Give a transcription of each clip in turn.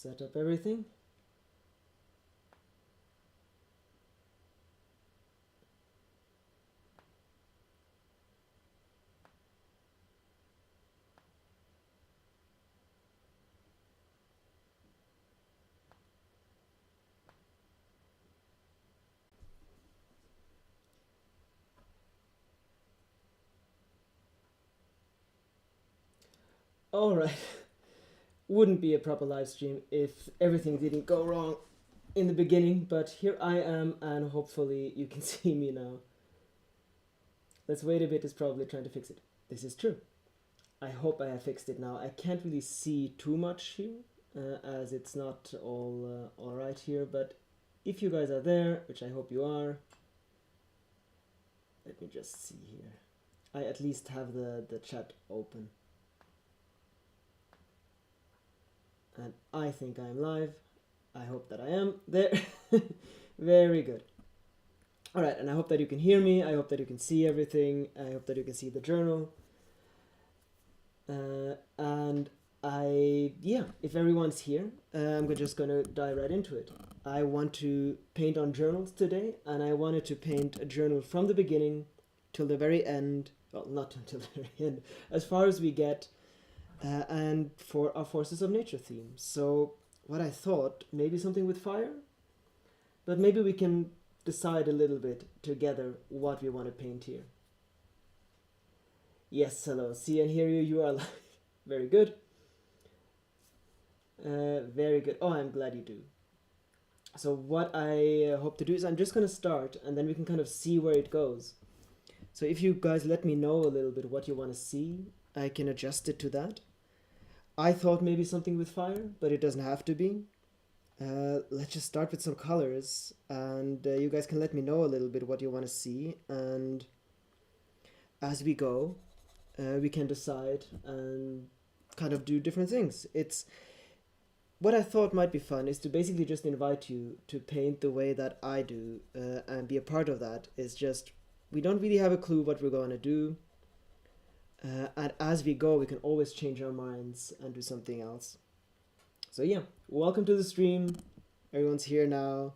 set up everything. All right. Wouldn't be a proper live stream if everything didn't go wrong in the beginning, but here I am, and hopefully you can see me now. Let's wait a bit, it's probably trying to fix it. This is true. I hope I have fixed it now. I can't really see too much here, as it's not all right here, but if you guys are there, which I hope you are, let me just see here. I at least have the chat open. And I think I'm live. I hope that I am there. Very good. All right, and I hope that you can hear me. I hope that you can see everything. I hope that you can see the journal. And if everyone's here, I'm just gonna dive right into it. I want to paint on journals today, and I wanted to paint a journal from the beginning till the very end. Well, not until the very end, as far as we get, and for our Forces of Nature theme. So what I thought, maybe something with fire, but maybe we can decide a little bit together what we want to paint here. Yes, hello, see and hear you, you are live. Very good. Very good. Oh, I'm glad you do. So what I hope to do is I'm just going to start, and then we can kind of see where it goes. So if you guys let me know a little bit what you want to see, I can adjust it to that. I thought maybe something with fire, but it doesn't have to be. Let's just start with some colors, and you guys can let me know a little bit what you want to see, and as we go, we can decide and kind of do different things. It's what I thought might be fun is to basically just invite you to paint the way that I do, and be a part of that. Is just we don't really have a clue what we're going to do, and as we go we can always change our minds and do something else. So yeah, welcome to the stream. Everyone's here now,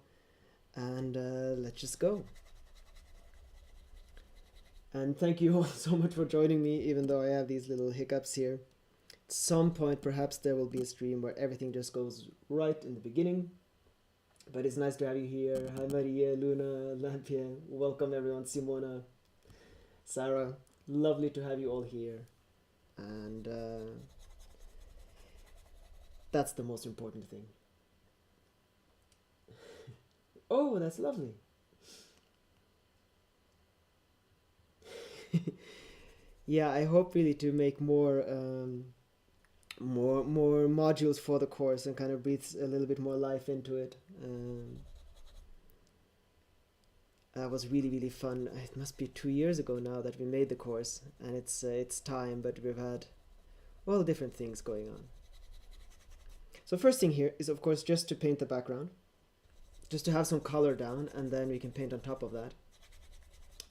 and let's just go. And thank you all so much for joining me, even though I have these little hiccups here. At some point perhaps there will be a stream where everything just goes right in the beginning, but it's nice to have you here. Hi Maria, Luna, Lampia, welcome everyone, Simona, Sarah, lovely to have you all here, and that's the most important thing. Oh, that's lovely. Yeah, I hope really to make more modules for the course and kind of breathe a little bit more life into it. That was really fun. It must be 2 years ago now that we made the course, and it's time, but we've had all different things going on. So first thing here is of course just to paint the background, just to have some color down, and then we can paint on top of that.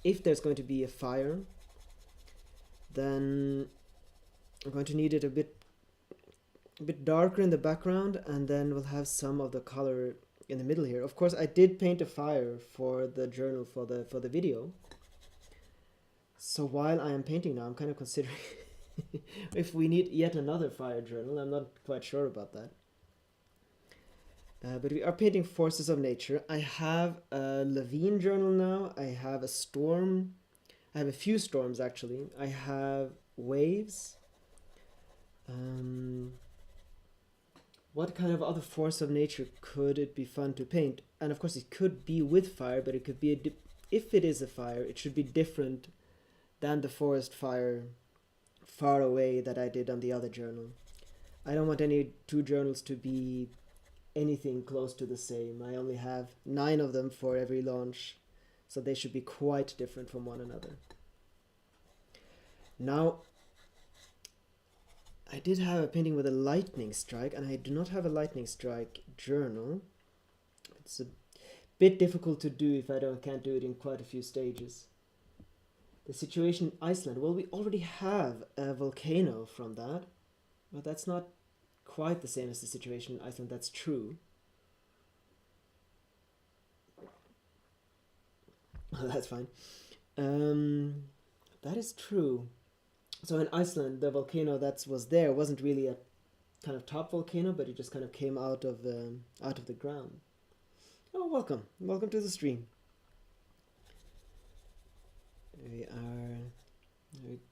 If there's going to be a fire, then I'm going to need it a bit darker in the background, and then we'll have some of the color in the middle here. Of course, I did paint a fire for the journal for the video. So while I am painting now, I'm kind of considering if we need yet another fire journal. I'm not quite sure about that. But we are painting Forces of Nature. I have a Levine journal now. I have a storm. I have a few storms actually. I have waves. What kind of other force of nature could it be fun to paint? And of course it could be with fire, but it could be, if it is a fire, it should be different than the forest fire far away that I did on the other journal. I don't want any two journals to be anything close to the same. I only have 9 of them for every launch, so they should be quite different from one another. Now, I did have a painting with a lightning strike, and I do not have a lightning strike journal. It's a bit difficult to do if I can't do it in quite a few stages. The situation in Iceland, well, we already have a volcano from that, but that's not quite the same as the situation in Iceland. That's true. That's fine. That is true. So in Iceland, the volcano that was there wasn't really a kind of top volcano, but it just kind of came out of the ground. Oh, welcome to the stream.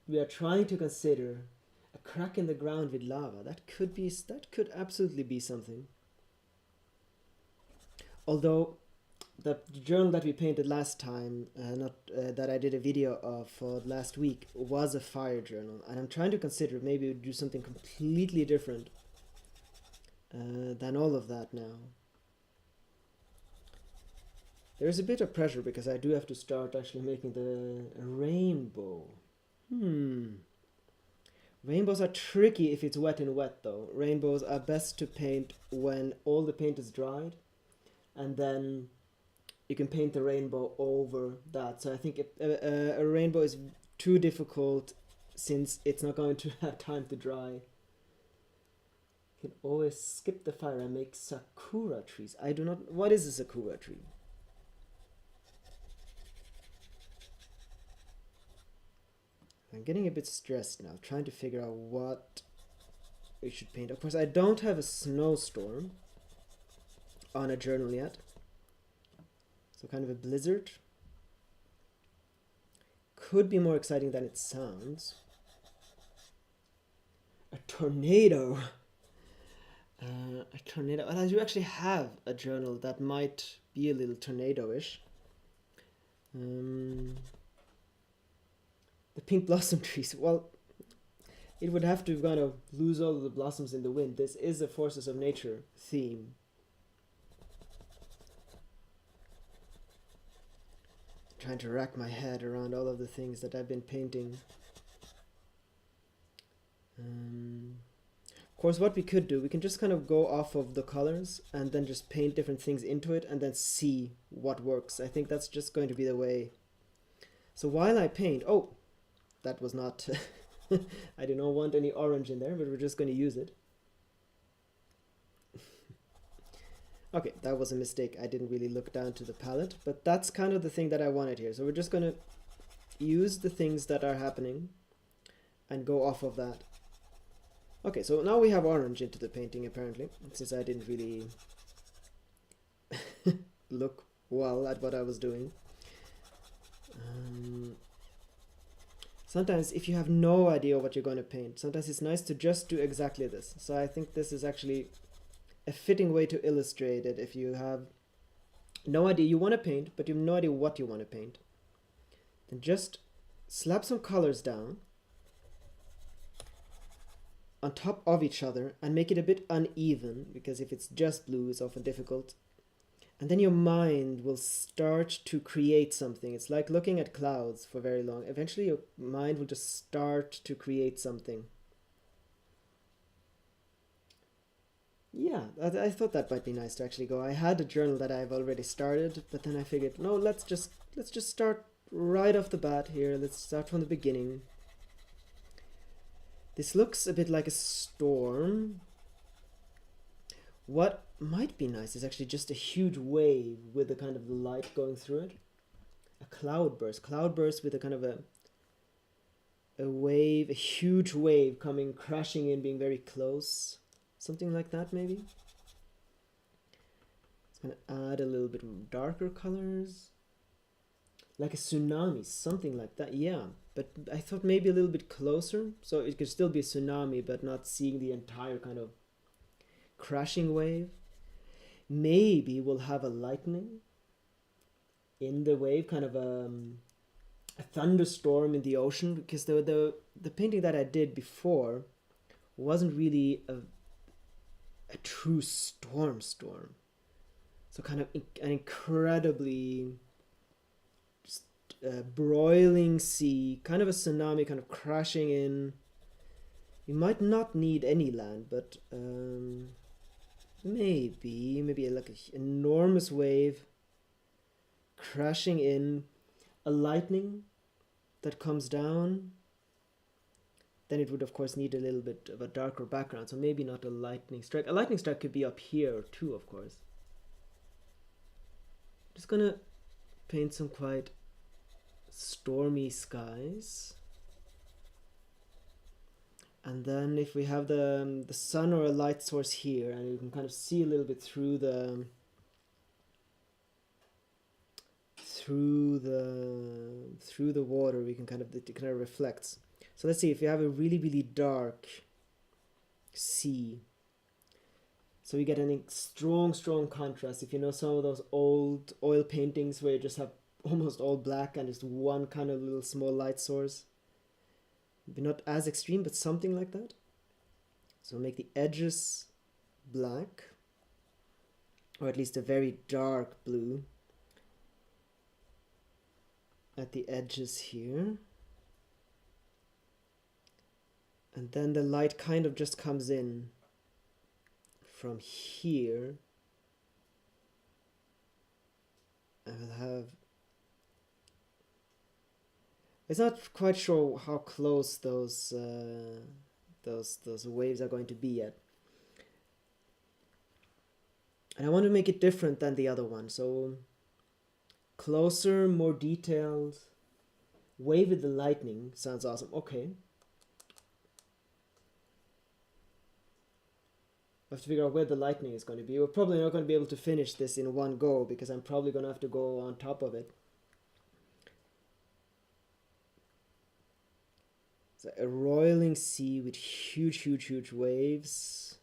We are trying to consider a crack in the ground with lava. That could absolutely be something. Although the journal that we painted last time, that I did a video of last week, was a fire journal, and I'm trying to consider maybe we do something completely different than all of that now. There's a bit of pressure because I do have to start actually making the rainbow. Rainbows are tricky if it's wet and wet though. Rainbows are best to paint when all the paint is dried, and then you can paint the rainbow over that. So I think a rainbow is too difficult since it's not going to have time to dry. You can always skip the fire and make sakura trees. I do not... What is a sakura tree? I'm getting a bit stressed now, trying to figure out what we should paint. Of course, I don't have a snowstorm on a journal yet. So kind of a blizzard. Could be more exciting than it sounds. A tornado. A tornado. Well, I do actually have a journal that might be a little tornado-ish. The pink blossom trees. Well, it would have to kind of lose all of the blossoms in the wind. This is a forces of nature theme. Trying to rack my head around all of the things that I've been painting. Of course, what we could do, we can just kind of go off of the colors and then just paint different things into it and then see what works. I think that's just going to be the way. So while I paint, oh, that was not, I do not want any orange in there, but we're just going to use it. Okay, that was a mistake. I didn't really look down to the palette, but that's kind of the thing that I wanted here. So we're just going to use the things that are happening and go off of that. Okay, so now we have orange into the painting apparently, since I didn't really look well at what I was doing. Sometimes if you have no idea what you're going to paint, sometimes it's nice to just do exactly this. So I think this is actually a fitting way to illustrate it. If you have no idea you want to paint, but you have no idea what you want to paint, then just slap some colors down on top of each other and make it a bit uneven, because if it's just blue it's often difficult. And then your mind will start to create something. It's like looking at clouds for very long. Eventually your mind will just start to create something. Yeah, I thought that might be nice to actually go. I had a journal that I've already started, but then I figured, no, let's just start right off the bat here. Let's start from the beginning. This looks a bit like a storm. What might be nice is actually just a huge wave with the kind of light going through it. A cloudburst with a kind of a wave, a huge wave coming crashing in, being very close. Something like that maybe. It's going to add a little bit of darker colors. Like a tsunami, something like that, yeah. But I thought maybe a little bit closer, so it could still be a tsunami, but not seeing the entire kind of crashing wave. Maybe we'll have a lightning in the wave, kind of a thunderstorm in the ocean, because the painting that I did before wasn't really a true storm. So kind of an incredibly just broiling sea, kind of a tsunami, kind of crashing in. You might not need any land, but maybe like an enormous wave crashing in, a lightning that comes down, then it would of course need a little bit of a darker background, so maybe not a lightning strike. A lightning strike could be up here too, of course. Just gonna paint some quite stormy skies. And then if we have the sun or a light source here, and you can kind of see a little bit through the water, we can kind of, it kind of reflects. So let's see if you have a really, really dark sea. So you get a strong contrast. If you know some of those old oil paintings where you just have almost all black and just one kind of little small light source. Maybe not as extreme, but something like that. So make the edges black, or at least a very dark blue at the edges here. And then the light kind of just comes in from here. I will have, it's not quite sure how close those waves are going to be yet. And I want to make it different than the other one, so closer, more detailed. Wave with the lightning sounds awesome. Okay. I have to figure out where the lightning is going to be. We're probably not going to be able to finish this in one go because I'm probably going to have to go on top of it. So a roiling sea with huge waves.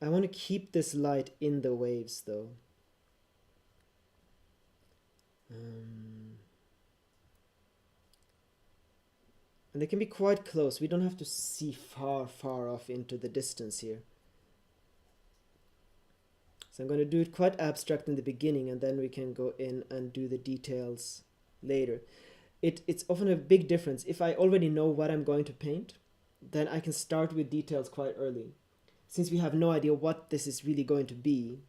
I want to keep this light in the waves though. And they can be quite close. We don't have to see far off into the distance here. So I'm going to do it quite abstract in the beginning, and then we can go in and do the details later. It's often a big difference. If I already know what I'm going to paint, then I can start with details quite early. Since we have no idea what this is really going to be,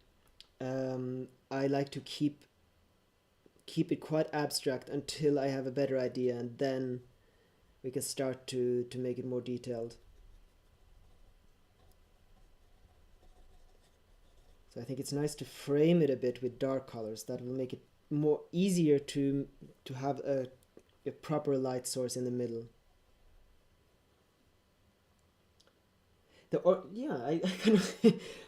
I like to keep it quite abstract until I have a better idea, and then we can start to make it more detailed. So I think it's nice to frame it a bit with dark colors. That will make it more easier to have a proper light source in the middle.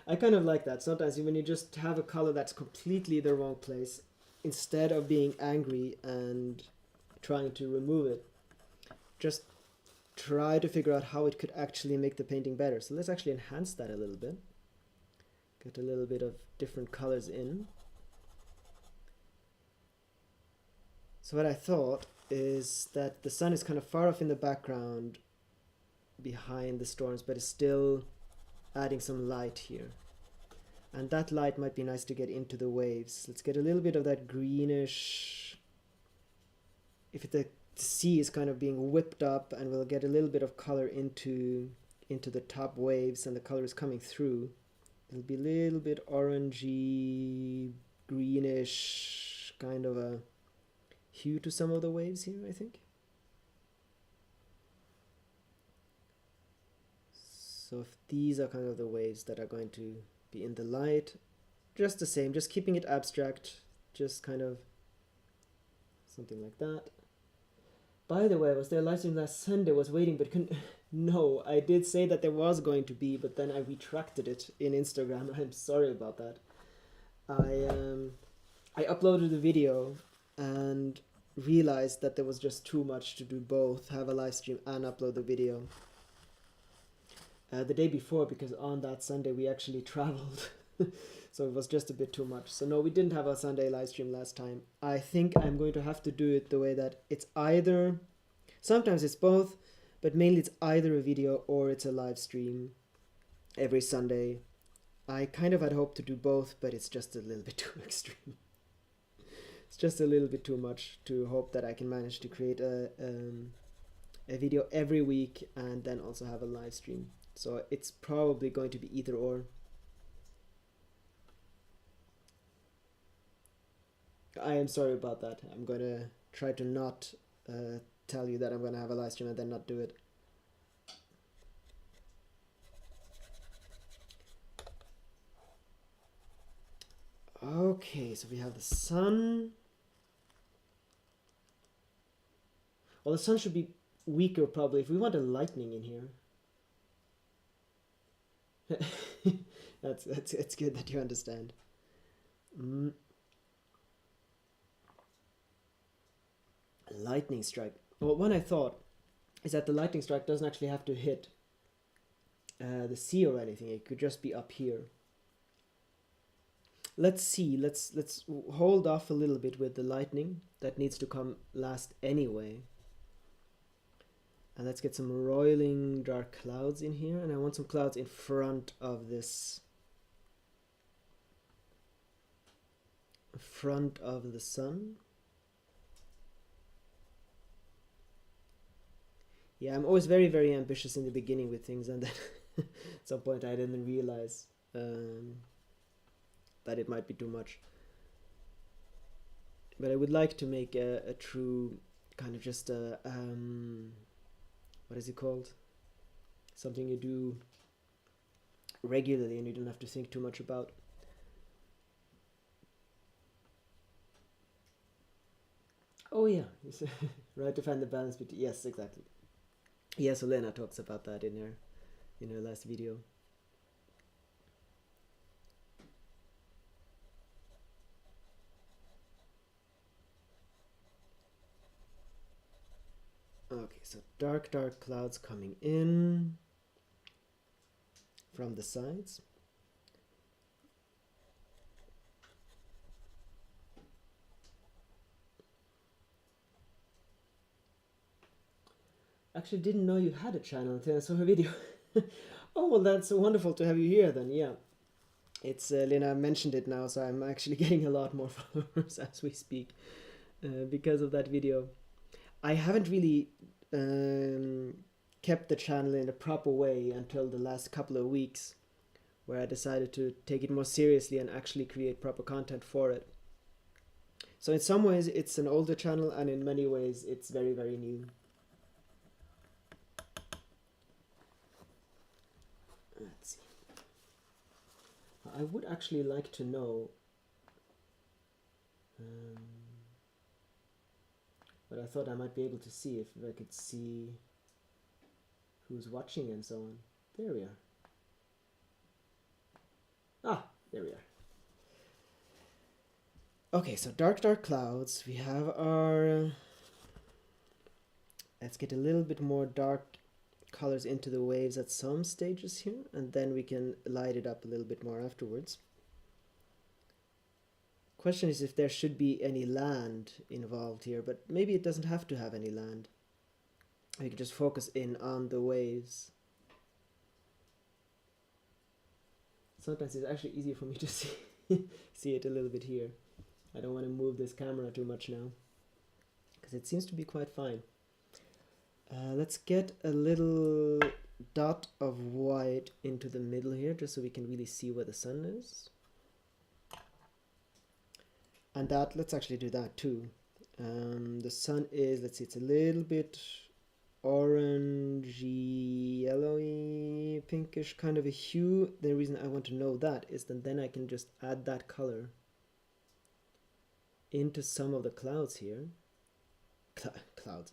I kind of like that. Sometimes when you just have a color that's completely the wrong place, instead of being angry and trying to remove it, just try to figure out how it could actually make the painting better. So let's actually enhance that a little bit. Get a little bit of different colors in. So what I thought is that the sun is kind of far off in the background behind the storms, but it's still adding some light here. And that light might be nice to get into the waves. Let's get a little bit of that greenish. If the sea is kind of being whipped up, and we'll get a little bit of color into the top waves, and the color is coming through. It'll be a little bit orangey, greenish, kind of a hue to some of the waves here, I think. So if these are kind of the waves that are going to be in the light, just the same, just keeping it abstract, just kind of something like that. By the way, I was there live stream last Sunday, was waiting but couldn't. No, I did say that there was going to be, but then I retracted it in Instagram. I'm sorry about that. I uploaded the video and realized that there was just too much to do both, have a live stream and upload the video. The day before, because on that Sunday we actually traveled. So it was just a bit too much. So no, we didn't have a Sunday live stream last time. I think I'm going to have to do it the way that it's either, sometimes it's both, but mainly it's either a video or it's a live stream every Sunday. I kind of had hoped to do both, but it's just a little bit too extreme. It's just a little bit too much to hope that I can manage to create a video every week and then also have a live stream. So it's probably going to be either or. I am sorry about that. I'm going to try to not tell you that I'm going to have a live stream and then not do it. Okay, so we have the sun. Well, the sun should be weaker probably if we want a lightning in here. That's good that you understand. Lightning strike. Well, one I thought is that the lightning strike doesn't actually have to hit the sea or anything. It could just be up here. Let's see. Let's hold off a little bit with the lightning. That needs to come last anyway. And let's get some roiling dark clouds in here. And I want some clouds in front of this. In front of the sun. Yeah, I'm always very, very ambitious in the beginning with things, and then at some point I didn't realize that it might be too much. But I would like to make a true kind of just a what is it called? Something you do regularly and you don't have to think too much about. Oh yeah, right to find the balance between, yes, exactly. Yeah, so Lena talks about that in her last video. Okay, so dark clouds coming in from the sides. Actually didn't know you had a channel until I saw her video. Oh, well, that's wonderful to have you here then, yeah. It's, Lena mentioned it now, so I'm actually getting a lot more followers as we speak because of that video. I haven't really kept the channel in a proper way until the last couple of weeks, where I decided to take it more seriously and actually create proper content for it. So in some ways it's an older channel, and in many ways it's very, very new. Let's see. I would actually like to know but I thought I might be able to see if I could see who's watching and so on. There we are. Ah, there we are. Okay, so dark clouds. We have our... let's get a little bit more dark colors into the waves at some stages here, and then we can light it up a little bit more afterwards. Question is if there should be any land involved here, but maybe it doesn't have to have any land. We can just focus in on the waves. Sometimes it's actually easier for me to see it a little bit here. I don't want to move this camera too much now, because it seems to be quite fine. Let's get a little dot of white into the middle here, just so we can really see where the sun is. And that, let's actually do that too. The sun is, let's see, it's a little bit orangey, yellowy, pinkish kind of a hue. The reason I want to know that is that then I can just add that color into some of the clouds here. Clouds.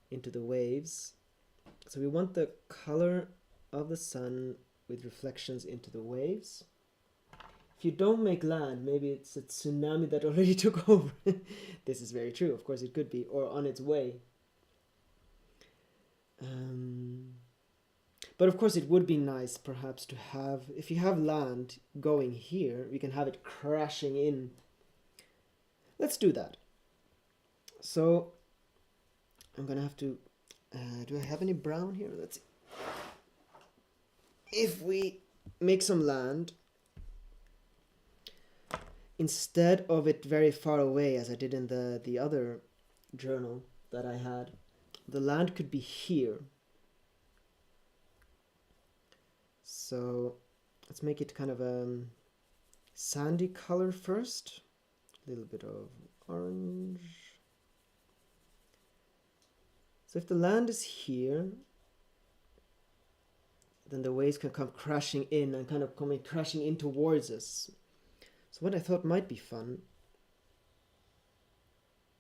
Into the waves. So we want the color of the sun with reflections into the waves. If you don't make land, maybe it's a tsunami that already took over. This is very true, of course it could be, or on its way. But of course it would be nice perhaps to have, if you have land going here, we can have it crashing in. Let's do that. So I'm gonna have to, do I have any brown here? Let's see. If we make some land, instead of it very far away as I did in the other journal that I had, the land could be here. So let's make it kind of a sandy color first. A little bit of orange. So if the land is here, then the waves can come crashing in and kind of coming crashing in towards us. So what I thought might be fun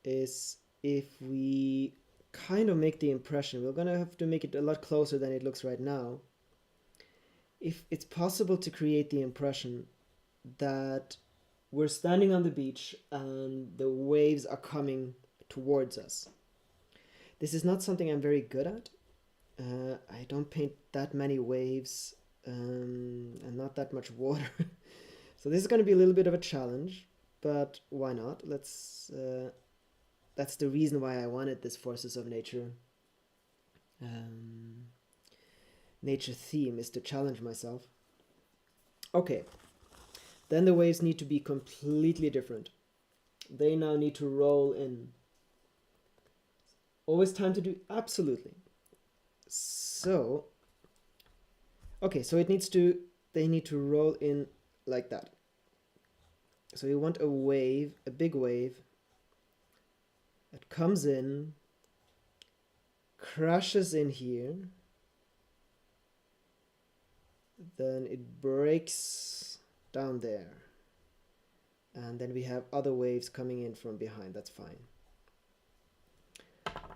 is if we kind of make the impression, we're gonna have to make it a lot closer than it looks right now. If it's possible to create the impression that we're standing on the beach and the waves are coming towards us. This is not something I'm very good at. I don't paint that many waves and not that much water. So this is going to be a little bit of a challenge, but why not? That's the reason why I wanted this Forces of Nature nature theme, is to challenge myself. Okay, then the waves need to be completely different. They now need to roll in. Always time to do, absolutely. So, okay, so they need to roll in like that. So we want a wave, a big wave, that comes in, crashes in here, then it breaks down there, and then we have other waves coming in from behind. That's fine.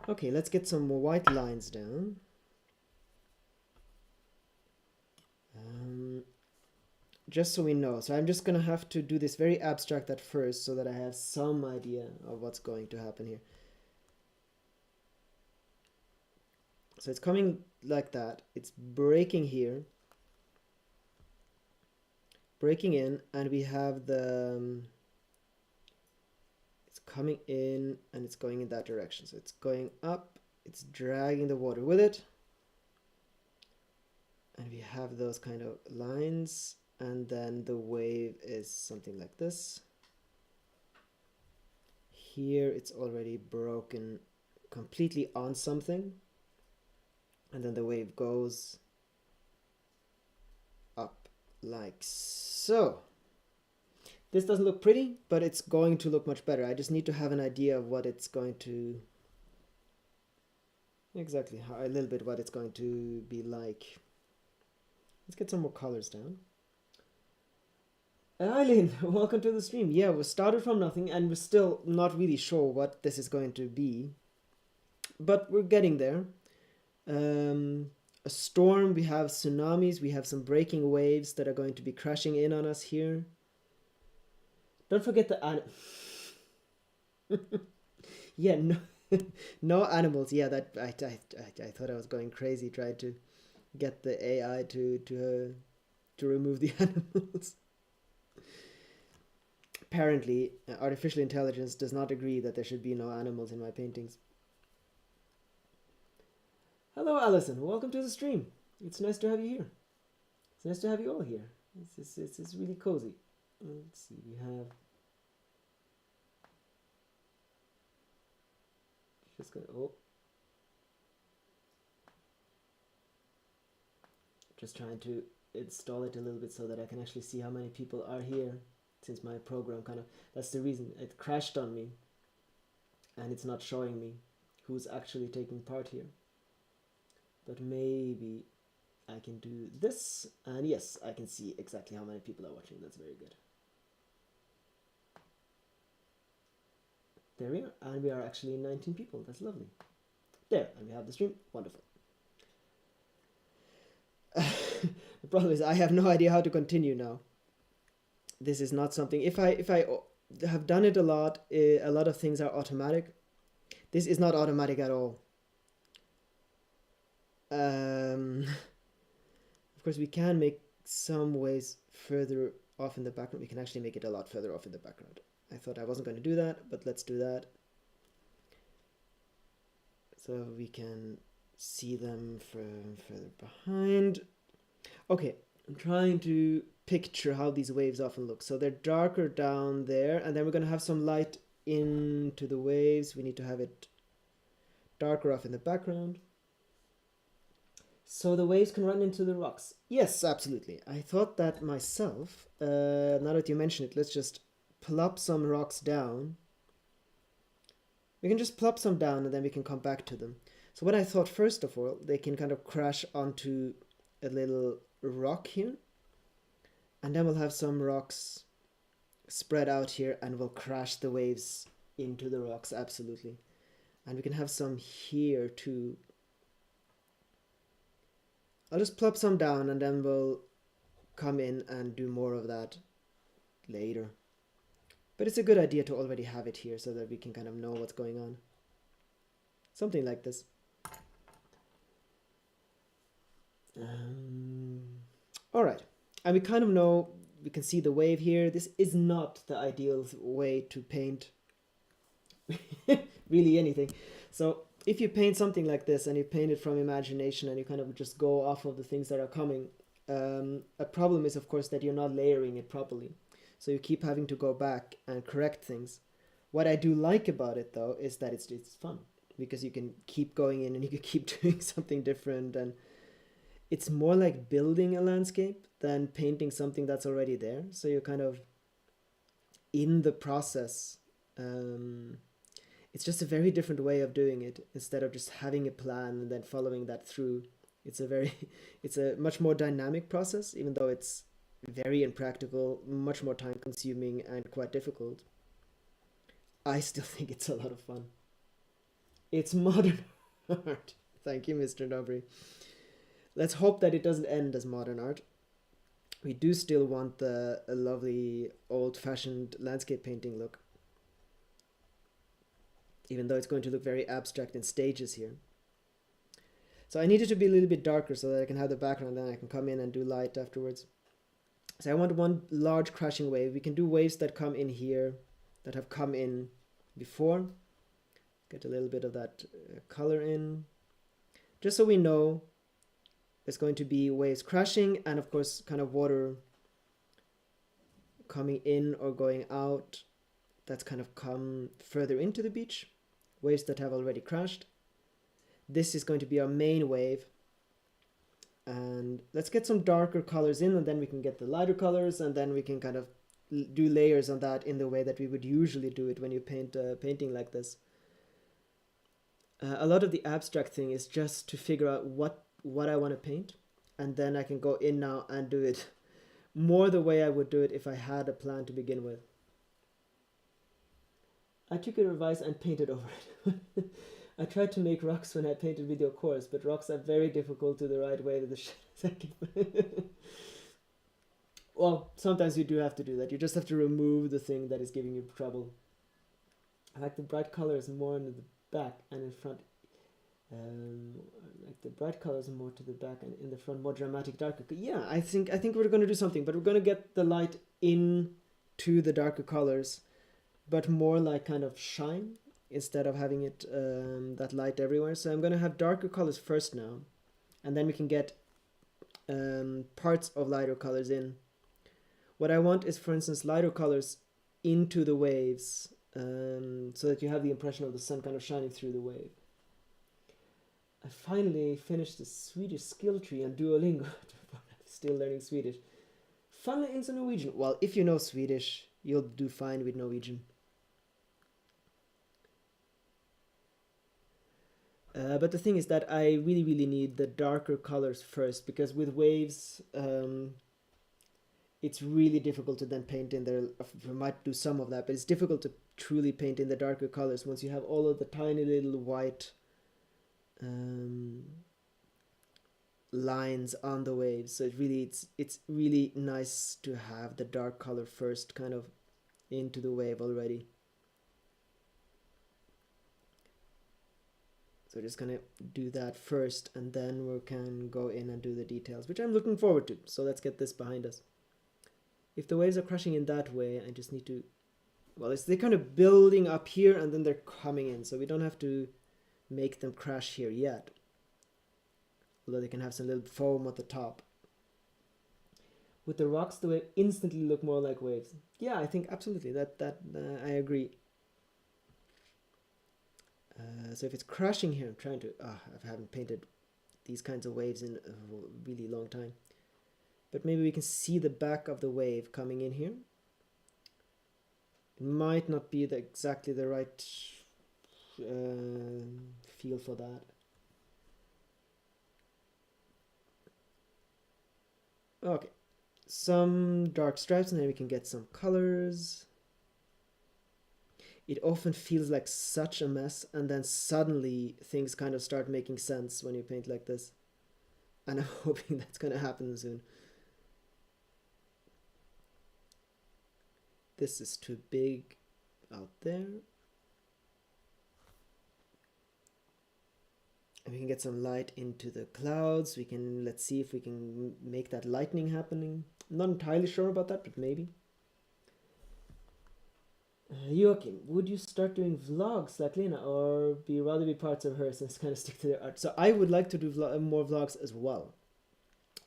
Okay, let's get some more white lines down. Just so we know. So I'm just gonna have to do this very abstract at first so that I have some idea of what's going to happen here. So it's coming like that. It's breaking here, breaking in, and we have the it's coming in and it's going in that direction. So it's going up, it's dragging the water with it, and we have those kind of lines, and then the wave is something like this. Here it's already broken completely on something, and then the wave goes up like so. This doesn't look pretty, but it's going to look much better. I just need to have an idea of what it's going to, exactly how, a little bit what it's going to be like. Let's get some more colors down. Eileen, welcome to the stream. Yeah, we started from nothing and we're still not really sure what this is going to be, but we're getting there. A storm, we have tsunamis, we have some breaking waves that are going to be crashing in on us here. Don't forget the yeah, no, no animals. Yeah, that I thought I was going crazy trying to get the AI to remove the animals. Apparently, artificial intelligence does not agree that there should be no animals in my paintings. Hello, Alison. Welcome to the stream. It's nice to have you here. It's nice to have you all here. It's really cozy. Let's see. We have just gonna just trying to install it a little bit so that I can actually see how many people are here, since my program kind of, that's the reason it crashed on me and it's not showing me who's actually taking part here. But maybe I can do this, and yes, I can see exactly how many people are watching. That's very good. There we are, and we are actually 19 people. That's lovely. There, and we have the stream. Wonderful. The problem is I have no idea how to continue now. This is not something, if I have done it a lot of things are automatic. This is not automatic at all. Of course, we can make some ways further off in the background. We can actually make it a lot further off in the background. I thought I wasn't going to do that, but let's do that. So we can see them from further behind. Okay, I'm trying to picture how these waves often look. So they're darker down there, and then we're going to have some light into the waves. We need to have it darker off in the background, so the waves can run into the rocks. Yes, absolutely. I thought that myself. Now that you mention it, let's just plop some rocks down. We can just plop some down and then we can come back to them. So what I thought, first of all, they can kind of crash onto a little rock here. And then we'll have some rocks spread out here and will crash the waves into the rocks, absolutely. And we can have some here too. I'll just plop some down and then we'll come in and do more of that later. But it's a good idea to already have it here so that we can kind of know what's going on. Something like this. All right, and we kind of know, we can see the wave here. This is not the ideal way to paint really anything. So if you paint something like this and you paint it from imagination and you kind of just go off of the things that are coming, a problem is of course that you're not layering it properly. So you keep having to go back and correct things. What I do like about it though is that it's fun, because you can keep going in and you can keep doing something different, and it's more like building a landscape than painting something that's already there. So you're kind of in the process. It's just a very different way of doing it, instead of just having a plan and then following that through. It's a much more dynamic process, even though it's very impractical, much more time consuming and quite difficult. I still think it's a lot of fun. It's modern art. Thank you, Mr. Nobry. Let's hope that it doesn't end as modern art. We do still want the lovely old-fashioned landscape painting look, even though it's going to look very abstract in stages here. So I need it to be a little bit darker so that I can have the background, and then I can come in and do light afterwards. So I want one large crashing wave. We can do waves that come in here, that have come in before. Get a little bit of that color in, just so we know there's going to be waves crashing, and of course kind of water coming in or going out. That's kind of come further into the beach. Waves that have already crashed. This is going to be our main wave. And let's get some darker colors in, and then we can get the lighter colors, and then we can kind of do layers on that in the way that we would usually do it when you paint a painting like this. A lot of the abstract thing is just to figure out what I want to paint, and then I can go in now and do it more the way I would do it if I had a plan to begin with. I took your advice and painted over it. I tried to make rocks when I painted video course, but rocks are very difficult to the right way to the shadows. Well, sometimes you do have to do that. You just have to remove the thing that is giving you trouble. I like the bright colors more in the back and in front. Like the bright colors more to the back and in the front, more dramatic, darker. Yeah, I think we're going to do something, but we're going to get the light into the darker colors, but more like kind of shine instead of having it that light everywhere. So I'm going to have darker colors first now, and then we can get parts of lighter colors in. What I want is, for instance, lighter colors into the waves, so that you have the impression of the sun kind of shining through the wave. I finally finished the Swedish skill tree on Duolingo. Still learning Swedish. Finally into Norwegian. Well, if you know Swedish, you'll do fine with Norwegian. But the thing is that I really need the darker colors first, because with waves, it's really difficult to then paint in there. We might do some of that, but it's difficult to truly paint in the darker colors once you have all of the tiny little white lines on the waves. So it's really nice to have the dark color first, kind of into the wave already. So just gonna do that first, and then we can go in and do the details, which I'm looking forward to. So let's get this behind us. If the waves are crashing in that way, I just need to, well, they're kind of building up here and then they're coming in, so we don't have to make them crash here yet, although they can have some little foam at the top. With the rocks, the wave instantly look more like waves. Yeah, I think absolutely that I agree. So if it's crashing here, I'm trying to, I haven't painted these kinds of waves in a really long time. But maybe we can see the back of the wave coming in here. It might not be exactly the right feel for that. Okay, some dark stripes, and then we can get some colors. It often feels like such a mess, and then suddenly things kind of start making sense when you paint like this. And I'm hoping that's going to happen soon. This is too big out there. And we can get some light into the clouds. We can, let's see if we can make that lightning happening. I'm not entirely sure about that, but maybe. Joachim, would you start doing vlogs like Lena, or rather be parts of hers and kind of stick to the art? So I would like to do more vlogs as well.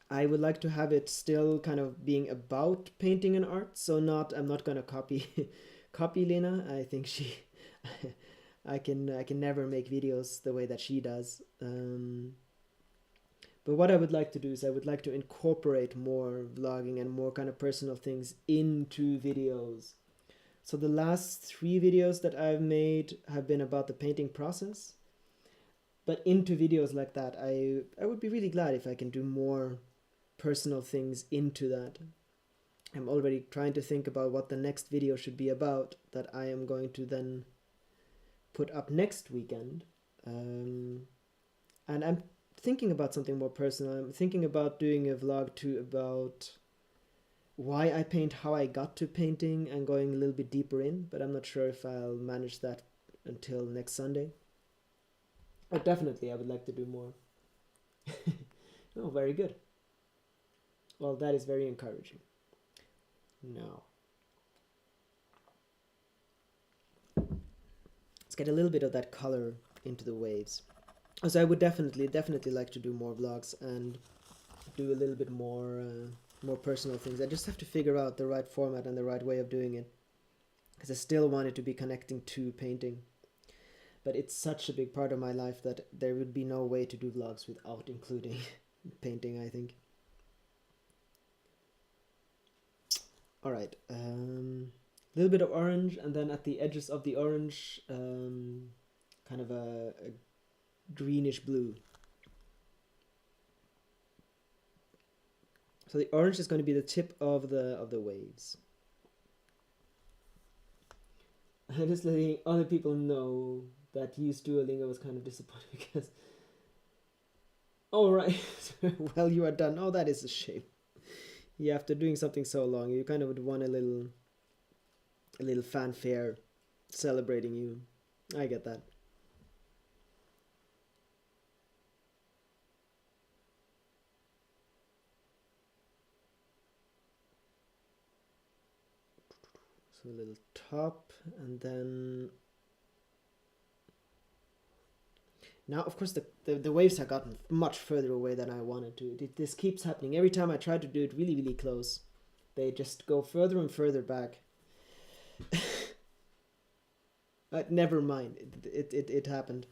I would like to have it still kind of being about painting and art. So I'm not gonna copy copy Lena. I think she I can never make videos the way that she does. But what I would like to do is I would like to incorporate more vlogging and more kind of personal things into videos. So the last 3 videos that I've made have been about the painting process. But into videos like that, I would be really glad if I can do more personal things into that. I'm already trying to think about what the next video should be about that I am going to then put up next weekend. And I'm thinking about something more personal. I'm thinking about doing a vlog too about why I paint, how I got to painting, and going a little bit deeper in, but I'm not sure if I'll manage that until next Sunday. But definitely I would like to do more. Oh, very good. Well, that is very encouraging. Now, let's get a little bit of that color into the waves. So I would definitely like to do more vlogs and do a little bit more personal things. I just have to figure out the right format and the right way of doing it, because I still want it to be connecting to painting. But it's such a big part of my life that there would be no way to do vlogs without including painting, I think. All right, a little bit of orange, and then at the edges of the orange, kind of a greenish blue. So the orange is going to be the tip of the waves. I'm just letting other people know that use Duolingo was kind of disappointed because... Oh, right. Well, you are done. Oh, that is a shame. Yeah, after doing something so long, you kind of would want a little fanfare celebrating you. I get that. So a little top, and then now, of course, the waves have gotten much further away than I wanted to. This keeps happening. Every time I try to do it really, really close, they just go further and further back. Never mind. It happened.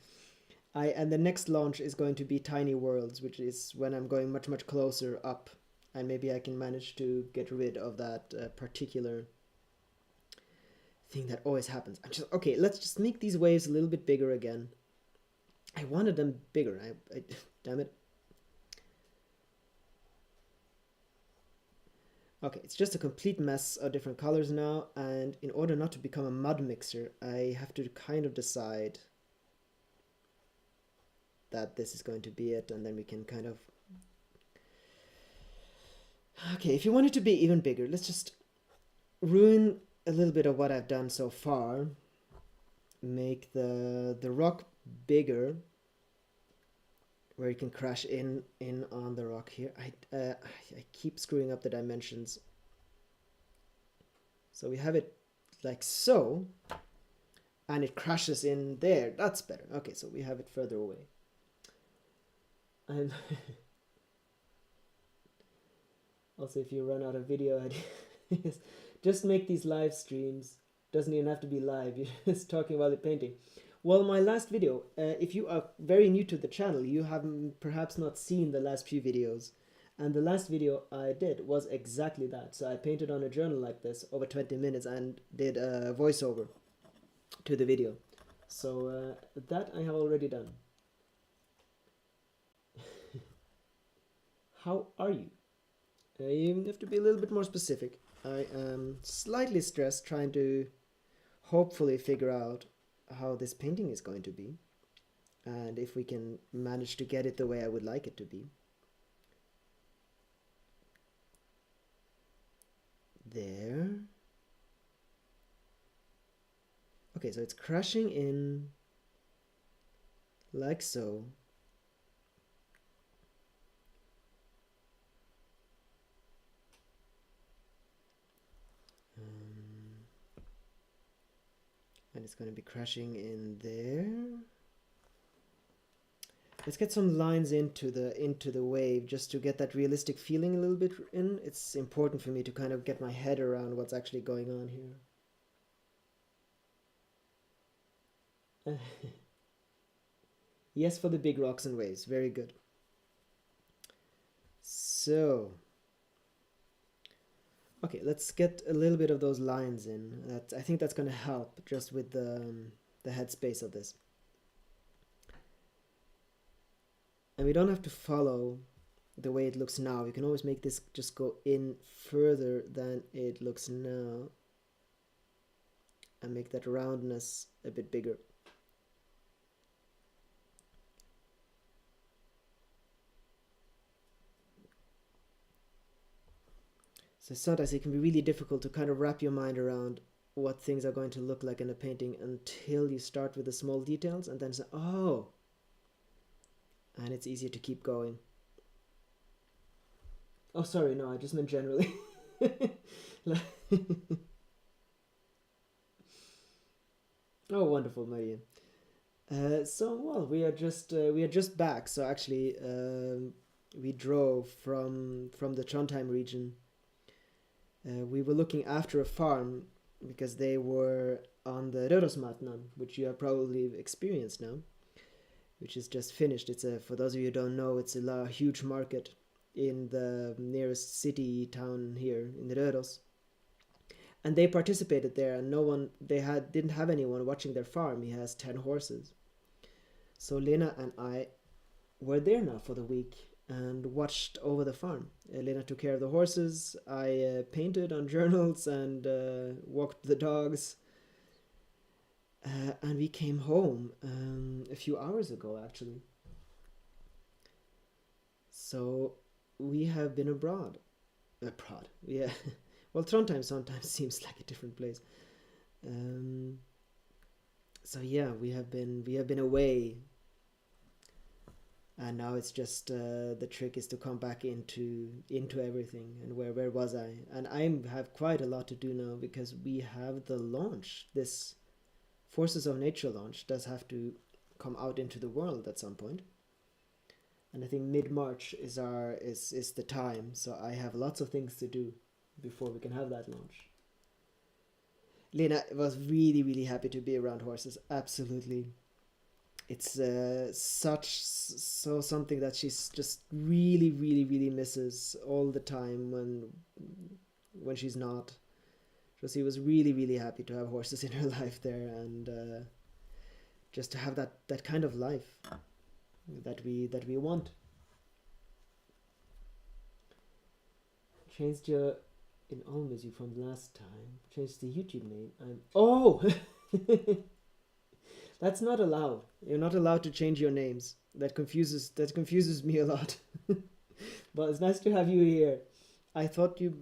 And the next launch is going to be Tiny Worlds, which is when I'm going much, much closer up. And maybe I can manage to get rid of that particular thing that always happens. I'm just, okay, let's just make these waves a little bit bigger again. I wanted them bigger. Damn it. Okay, it's just a complete mess of different colors now, and in order not to become a mud mixer, I have to kind of decide that this is going to be it, and then we can kind of... Okay, if you want it to be even bigger, let's just ruin a little bit of what I've done so far. Make the rock bigger, where you can crash in on the rock here. I keep screwing up the dimensions. So we have it like so, and it crashes in there. That's better. Okay, so we have it further away. And also, if you run out of video ideas, just make these live streams. Doesn't even have to be live. You're just talking about the painting. Well, my last video, if you are very new to the channel, you have perhaps not seen the last few videos. And the last video I did was exactly that. So I painted on a journal like this over 20 minutes and did a voiceover to the video. So that I have already done. How are you? You have to be a little bit more specific. I am slightly stressed trying to hopefully figure out how this painting is going to be and if we can manage to get it the way I would like it to be. There. Okay, so it's crashing in like so. And it's going to be crashing in there. Let's get some lines into the wave just to get that realistic feeling a little bit in. It's important for me to kind of get my head around what's actually going on here. Yes, for the big rocks and waves. Very good. So, okay, let's get a little bit of those lines in. I think that's going to help just with the headspace of this. And we don't have to follow the way it looks now. We can always make this just go in further than it looks now and make that roundness a bit bigger. So sometimes it can be really difficult to kind of wrap your mind around what things are going to look like in a painting until you start with the small details and then say, oh, and it's easier to keep going. Oh, sorry, no, I just meant generally. Oh, wonderful, Marian. Well, we are just back. So actually, we drove from the Trondheim region. We were looking after a farm because they were on the Rørosmatnan, which you have probably experienced now, which is just finished. It's for those of you who don't know, it's a huge market in the nearest city town here in Røros. And they participated there, and didn't have anyone watching their farm. He has 10 horses. So Lena and I were there now for the week and watched over the farm. Lena took care of the horses. I painted on journals and walked the dogs. And we came home a few hours ago, actually. So we have been abroad. Yeah. Well, Trondheim sometimes seems like a different place. So yeah, we have been away, and now it's just the trick is to come back into everything. And where was I? And I have quite a lot to do now because we have the launch. This Forces of Nature launch does have to come out into the world at some point. And I think mid-March is the time. So I have lots of things to do before we can have that launch. Lena was really, really happy to be around horses. Absolutely. It's something that she's just really, really, really misses all the time when she's not. So she was really, really happy to have horses in her life there, and just to have that kind of life that we want. Changed your in Almazy from last time. Changed the YouTube name. That's not allowed. You're not allowed to change your names. That confuses me a lot. But it's nice to have you here. I thought you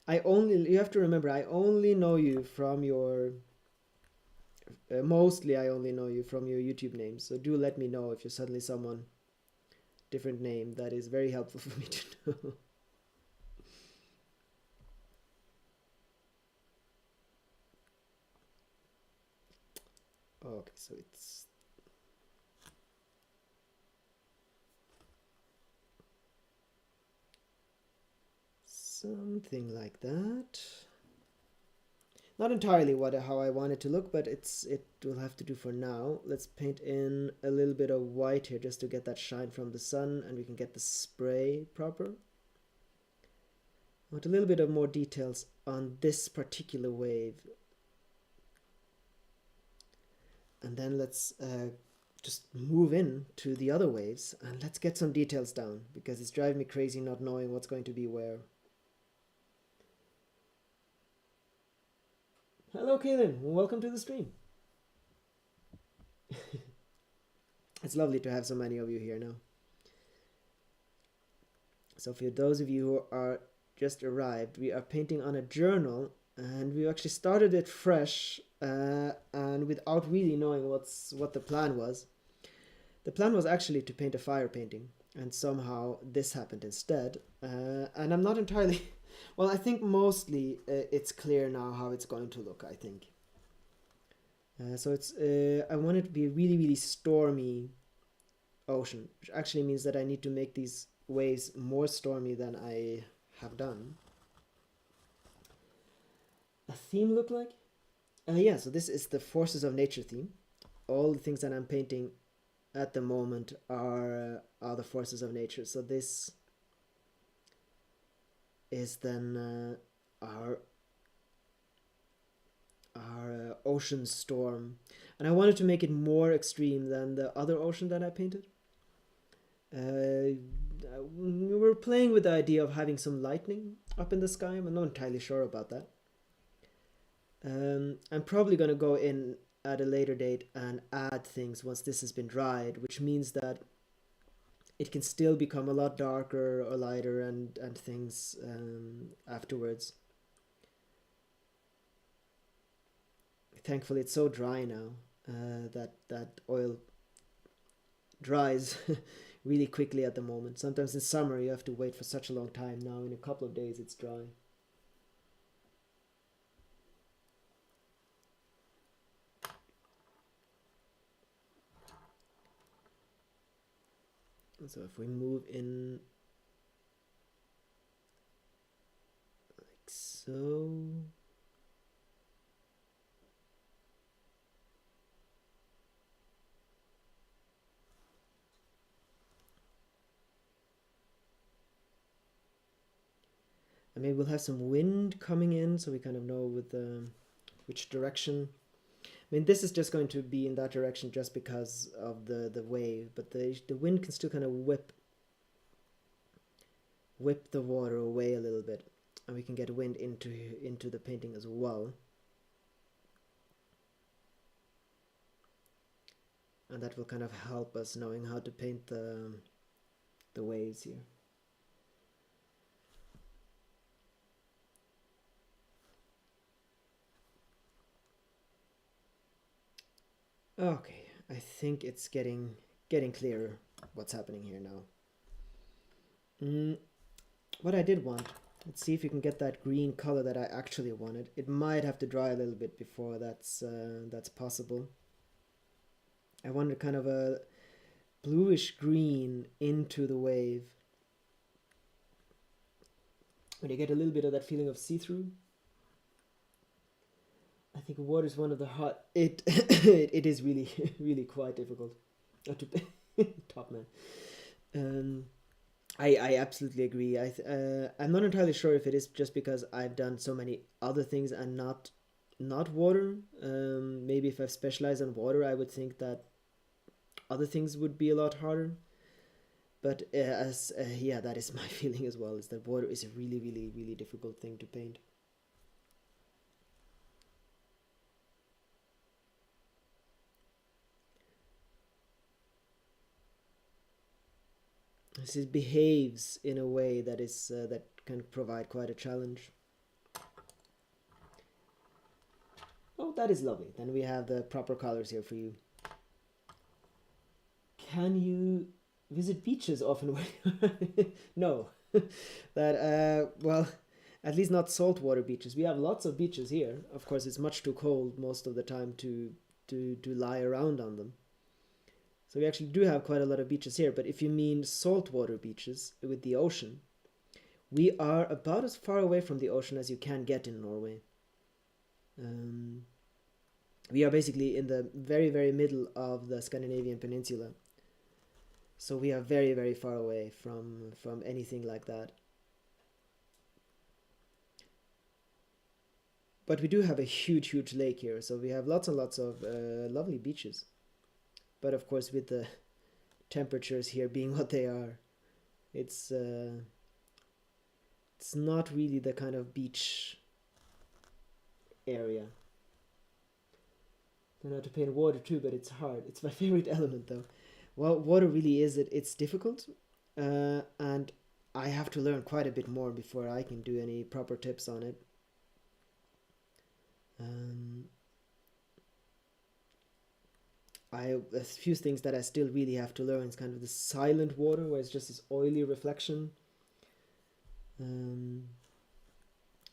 you have to remember, I only know you from your mostly I only know you from your YouTube name. So do let me know if you're suddenly someone different name. That is very helpful for me to know. Okay, so it's something like that. Not entirely how I want it to look, but it will have to do for now. Let's paint in a little bit of white here just to get that shine from the sun, and we can get the spray proper. I want a little bit of more details on this particular wave. And then let's just move in to the other waves and let's get some details down, because it's driving me crazy not knowing what's going to be where. Hello, Kaylin. Welcome to the stream. It's lovely to have so many of you here now. So for those of you who are just arrived, we are painting on a journal, and we actually started it fresh and without really knowing what the plan was. The plan was actually to paint a fire painting, and somehow this happened instead. And I'm not entirely... Well, I think mostly it's clear now how it's going to look, I think. So it's I want it to be a really, really stormy ocean, which actually means that I need to make these waves more stormy than I have done. A theme look like? Yeah, so this is the forces of nature theme. All the things that I'm painting at the moment are the forces of nature. So this is then our ocean storm, and I wanted to make it more extreme than the other ocean that I painted. We were playing with the idea of having some lightning up in the sky. I'm not entirely sure about that. I'm probably going to go in at a later date and add things once this has been dried, which means that it can still become a lot darker or lighter and things afterwards. Thankfully, it's so dry now that oil dries really quickly at the moment. Sometimes in summer you have to wait for such a long time. Now in a couple of days it's dry. So if we move in like so. And maybe we'll have some wind coming in, so we kind of know with which direction. I mean, this is just going to be in that direction just because of the wave, but the wind can still kind of whip the water away a little bit, and we can get wind into the painting as well. And that will kind of help us knowing how to paint the waves here. Okay, I think it's getting clearer what's happening here now. What I did want, let's see if we can get that green color that I actually wanted. It might have to dry a little bit before that's possible. I wanted kind of a bluish green into the wave. When you get a little bit of that feeling of see-through. I think water is one of the hard... It is really, really quite difficult. Top man. I absolutely agree. I'm not entirely sure if it is just because I've done so many other things and not water. Maybe if I've specialized on water, I would think that other things would be a lot harder. But yeah, that is my feeling as well, is that water is a really, really, really difficult thing to paint. This behaves in a way that is that can provide quite a challenge. Oh, that is lovely. Then we have the proper colors here for you. Can you visit beaches often? No. That well, at least not saltwater beaches. We have lots of beaches here. Of course, it's much too cold most of the time to lie around on them. So we actually do have quite a lot of beaches here, but if you mean saltwater beaches with the ocean, we are about as far away from the ocean as you can get in Norway. We are basically in the very, very middle of the Scandinavian peninsula. So we are very, very far away from anything like that. But we do have a huge, huge lake here, so we have lots and lots of lovely beaches. but of course with the temperatures here being what they are, it's not really the kind of beach area. I know how to paint water too, but it's hard. It's my favorite element though. Well, water really is it's difficult, and I have to learn quite a bit more before I can do any proper tips on it. A few things that I still really have to learn is kind of the silent water, where it's just this oily reflection.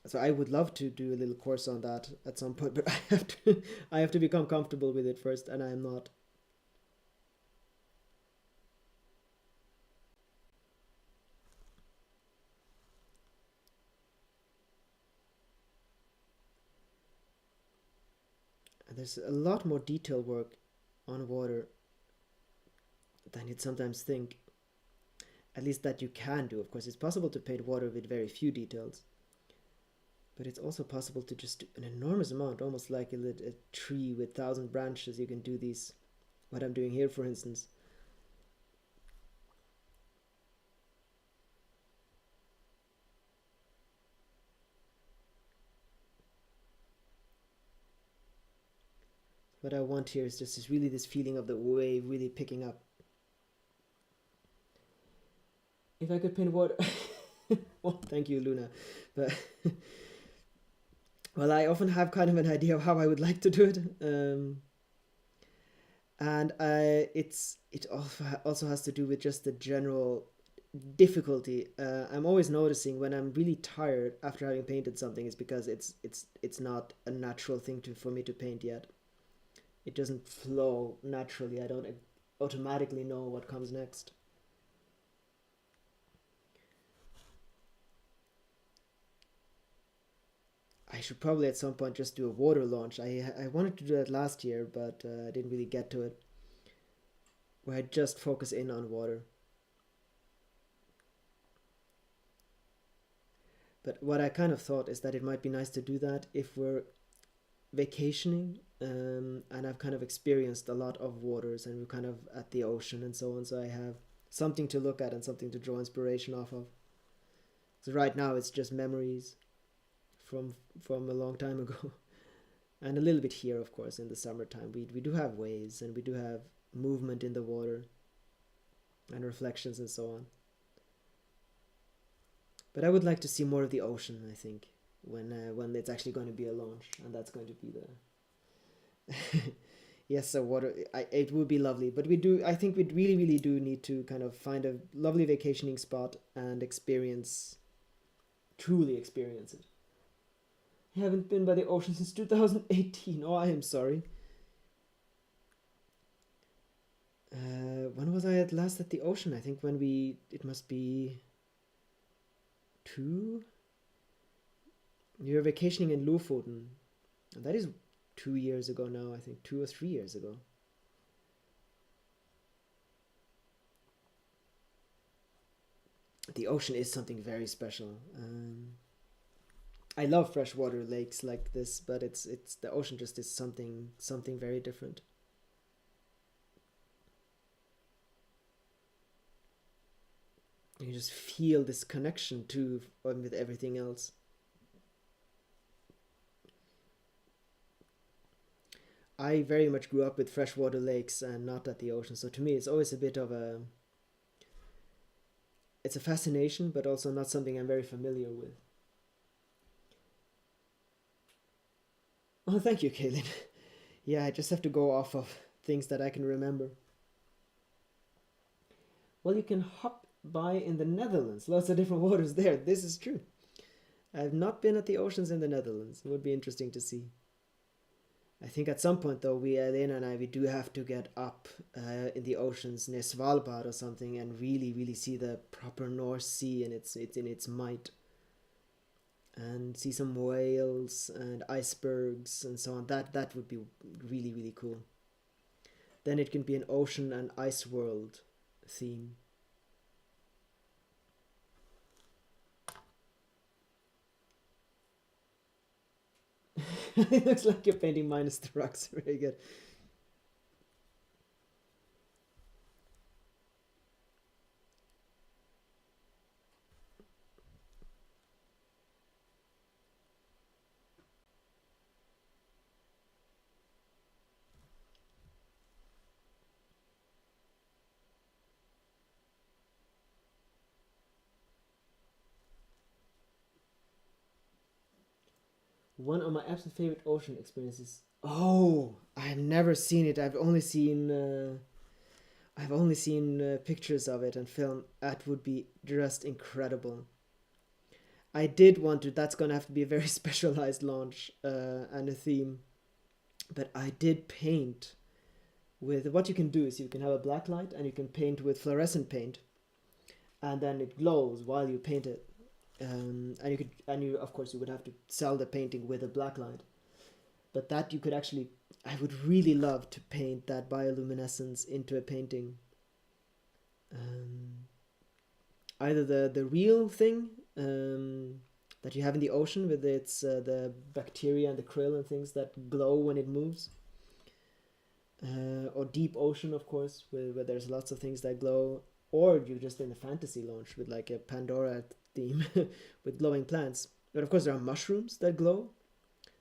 So I would love to do a little course on that at some point, but I have to become comfortable with it first, and I am not. And there's a lot more detail work on water than you'd sometimes think. At least that you can do. Of course, it's possible to paint water with very few details, but it's also possible to just do an enormous amount, almost like a tree with 1,000 branches. You can do these, what I'm doing here, for instance. What I want here is just this feeling of the wave really picking up. If I could paint water, well, thank you, Luna, but well, I often have kind of an idea of how I would like to do it, and it also has to do with just the general difficulty. I'm always noticing when I'm really tired after having painted something is because it's not a natural thing for me to paint yet. It doesn't flow naturally. I don't automatically know what comes next. I should probably at some point just do a water launch. I wanted to do that last year, but I didn't really get to it. Where I just focus in on water. But what I kind of thought is that it might be nice to do that if we're vacationing, and I've kind of experienced a lot of waters, and we're kind of at the ocean and so on, so I have something to look at and something to draw inspiration off of. So right now it's just memories from a long time ago. And a little bit here, of course, in the summertime. We do have waves, and we do have movement in the water and reflections and so on. But I would like to see more of the ocean, I think, when it's actually going to be a launch, and that's going to be the yes, so water, it would be lovely, but I think we really do need to kind of find a lovely vacationing spot and truly experience it. I haven't been by the ocean since 2018. Oh, I am sorry. When was I last at the ocean? I think it must be two. You're vacationing in Lofoten. And that is 2 years ago now, I think 2 or 3 years ago. The ocean is something very special. I love freshwater lakes like this, but it's the ocean just is something very different. You just feel this connection too with everything else. I very much grew up with freshwater lakes and not at the ocean, so to me it's always a bit of it's a fascination, but also not something I'm very familiar with. Oh, thank you, Kaylin. Yeah, I just have to go off of things that I can remember. Well, you can hop by in the Netherlands. Lots of different waters there. This is true. I've not been at the oceans in the Netherlands. It would be interesting to see. I think at some point, though, Elena and I, we do have to get up in the oceans near Svalbard or something and really see the proper North Sea in its might. And see some whales and icebergs and so on. That would be really cool. Then it can be an ocean and ice world theme. It looks like you're painting minus the rocks. Very good. One of my absolute favorite ocean experiences. Oh, I have never seen it. I've only seen pictures of it and film. That would be just incredible. I did want to. That's gonna have to be a very specialized launch and a theme. But I did paint with. What you can do is you can have a black light and you can paint with fluorescent paint, and then it glows while you paint it. And you of course you would have to sell the painting with a black light. But that you could actually. I would really love to paint that bioluminescence into a painting. Um, Either the real thing that you have in the ocean with its the bacteria and the krill and things that glow when it moves, or deep ocean, of course, where there's lots of things that glow, or you're just in a fantasy launch with like a Pandora theme with glowing plants. But of course, there are mushrooms that glow.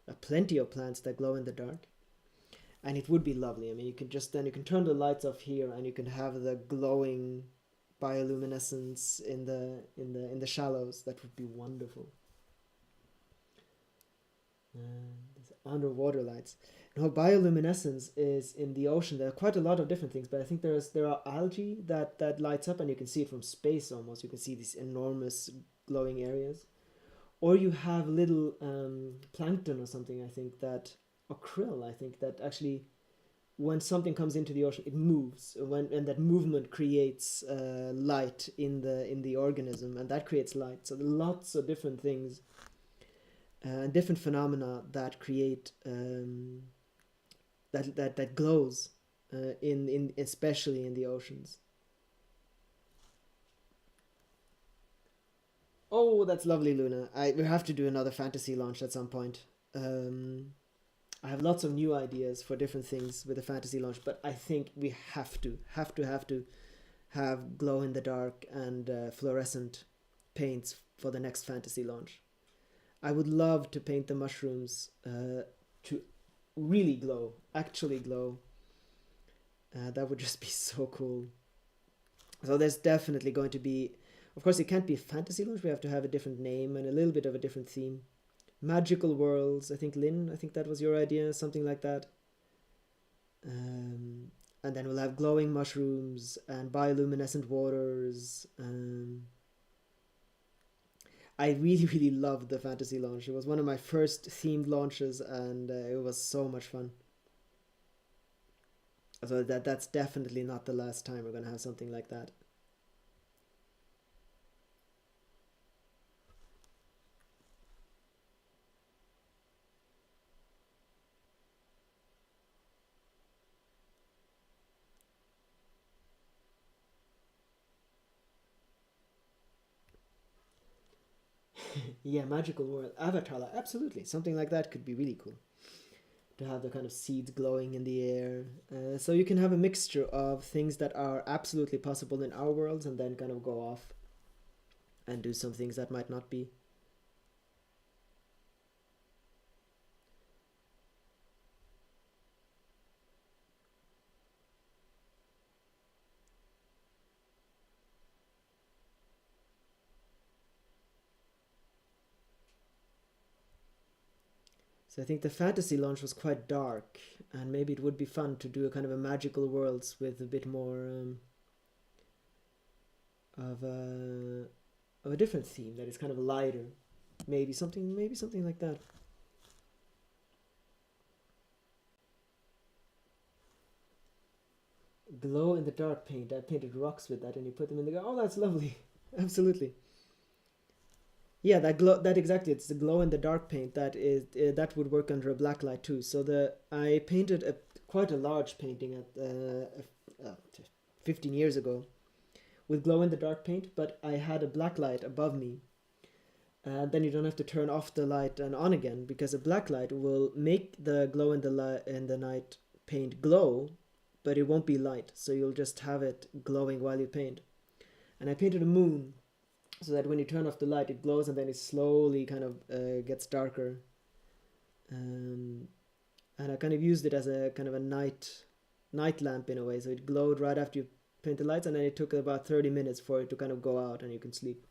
There are plenty of plants that glow in the dark, and it would be lovely. I mean, you can turn the lights off here, and you can have the glowing bioluminescence in the shallows. That would be wonderful. Underwater lights. No, bioluminescence is in the ocean. There are quite a lot of different things, but I think there are algae that lights up, and you can see it from space almost. You can see these enormous glowing areas, or you have little plankton or something. I think that or krill. I think that actually when something comes into the ocean, it moves. And that movement creates light in the organism, and that creates light. So lots of different things, different phenomena that create that glows in especially in the oceans. Oh, that's lovely, Luna. We have to do another fantasy launch at some point. Um, I have lots of new ideas for different things with the fantasy launch, but I think we have to have glow in the dark and fluorescent paints for the next fantasy launch. I would love to paint the mushrooms to really glow, actually glow. That would just be so cool. So there's definitely going to be, of course, it can't be a fantasy launch. We have to have a different name and a little bit of a different theme. Magical worlds. I think Lynn. I think that was your idea, something like that. And then we'll have glowing mushrooms and bioluminescent waters. I really, really loved the fantasy launch. It was one of my first themed launches, and it was so much fun. So that's definitely not the last time we're gonna have something like that. Yeah, magical world, Avatar, absolutely. Something like that could be really cool to have the kind of seeds glowing in the air. So you can have a mixture of things that are absolutely possible in our worlds, and then kind of go off and do some things that might not be. So I think the fantasy launch was quite dark, and maybe it would be fun to do a kind of a magical worlds with a bit more of a different theme that is kind of lighter. Maybe something like that. Glow in the dark paint. I painted rocks with that, and you put them in the. Oh, that's lovely. Absolutely. Yeah, that glow. That exactly. It's the glow in the dark paint that would work under a black light too. So the I painted a quite a large painting at 15 years ago with glow in the dark paint, but I had a black light above me. Then you don't have to turn off the light and on again, because a black light will make the glow in the night paint glow, but it won't be light. So you'll just have it glowing while you paint. And I painted a moon so that when you turn off the light, it glows, and then it slowly kind of gets darker. Um, and I kind of used it as a kind of a night lamp in a way. So it glowed right after you paint the lights, and then it took about 30 minutes for it to kind of go out, and you can sleep.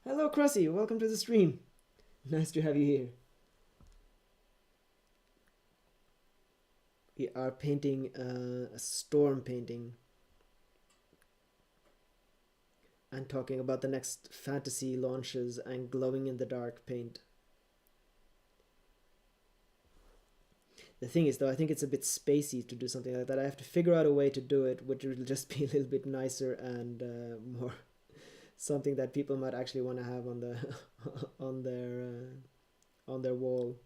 Hello, Cressy. Welcome to the stream. Nice to have you here. We are painting a storm painting and talking about the next fantasy launches and glowing in the dark paint. The thing is, though, I think it's a bit spacey to do something like that. I have to figure out a way to do it, which will just be a little bit nicer and more something that people might actually want to have on the on their wall.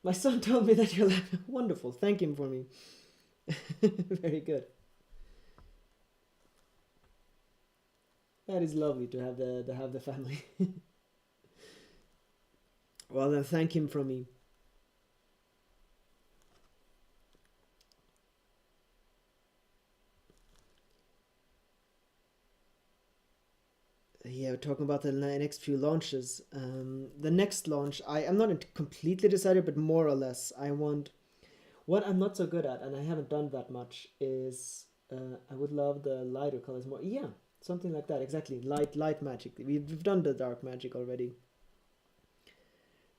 My son told me that you're wonderful. Thank him for me. Very good. That is lovely to have the family. Well, then thank him from me. Yeah, we're talking about the next few launches. The next launch, I am not completely decided, but more or less, I want. What I'm not so good at, and I haven't done that much, is I would love the lighter colors more. Yeah, something like that. Exactly, light magic. We've done the dark magic already.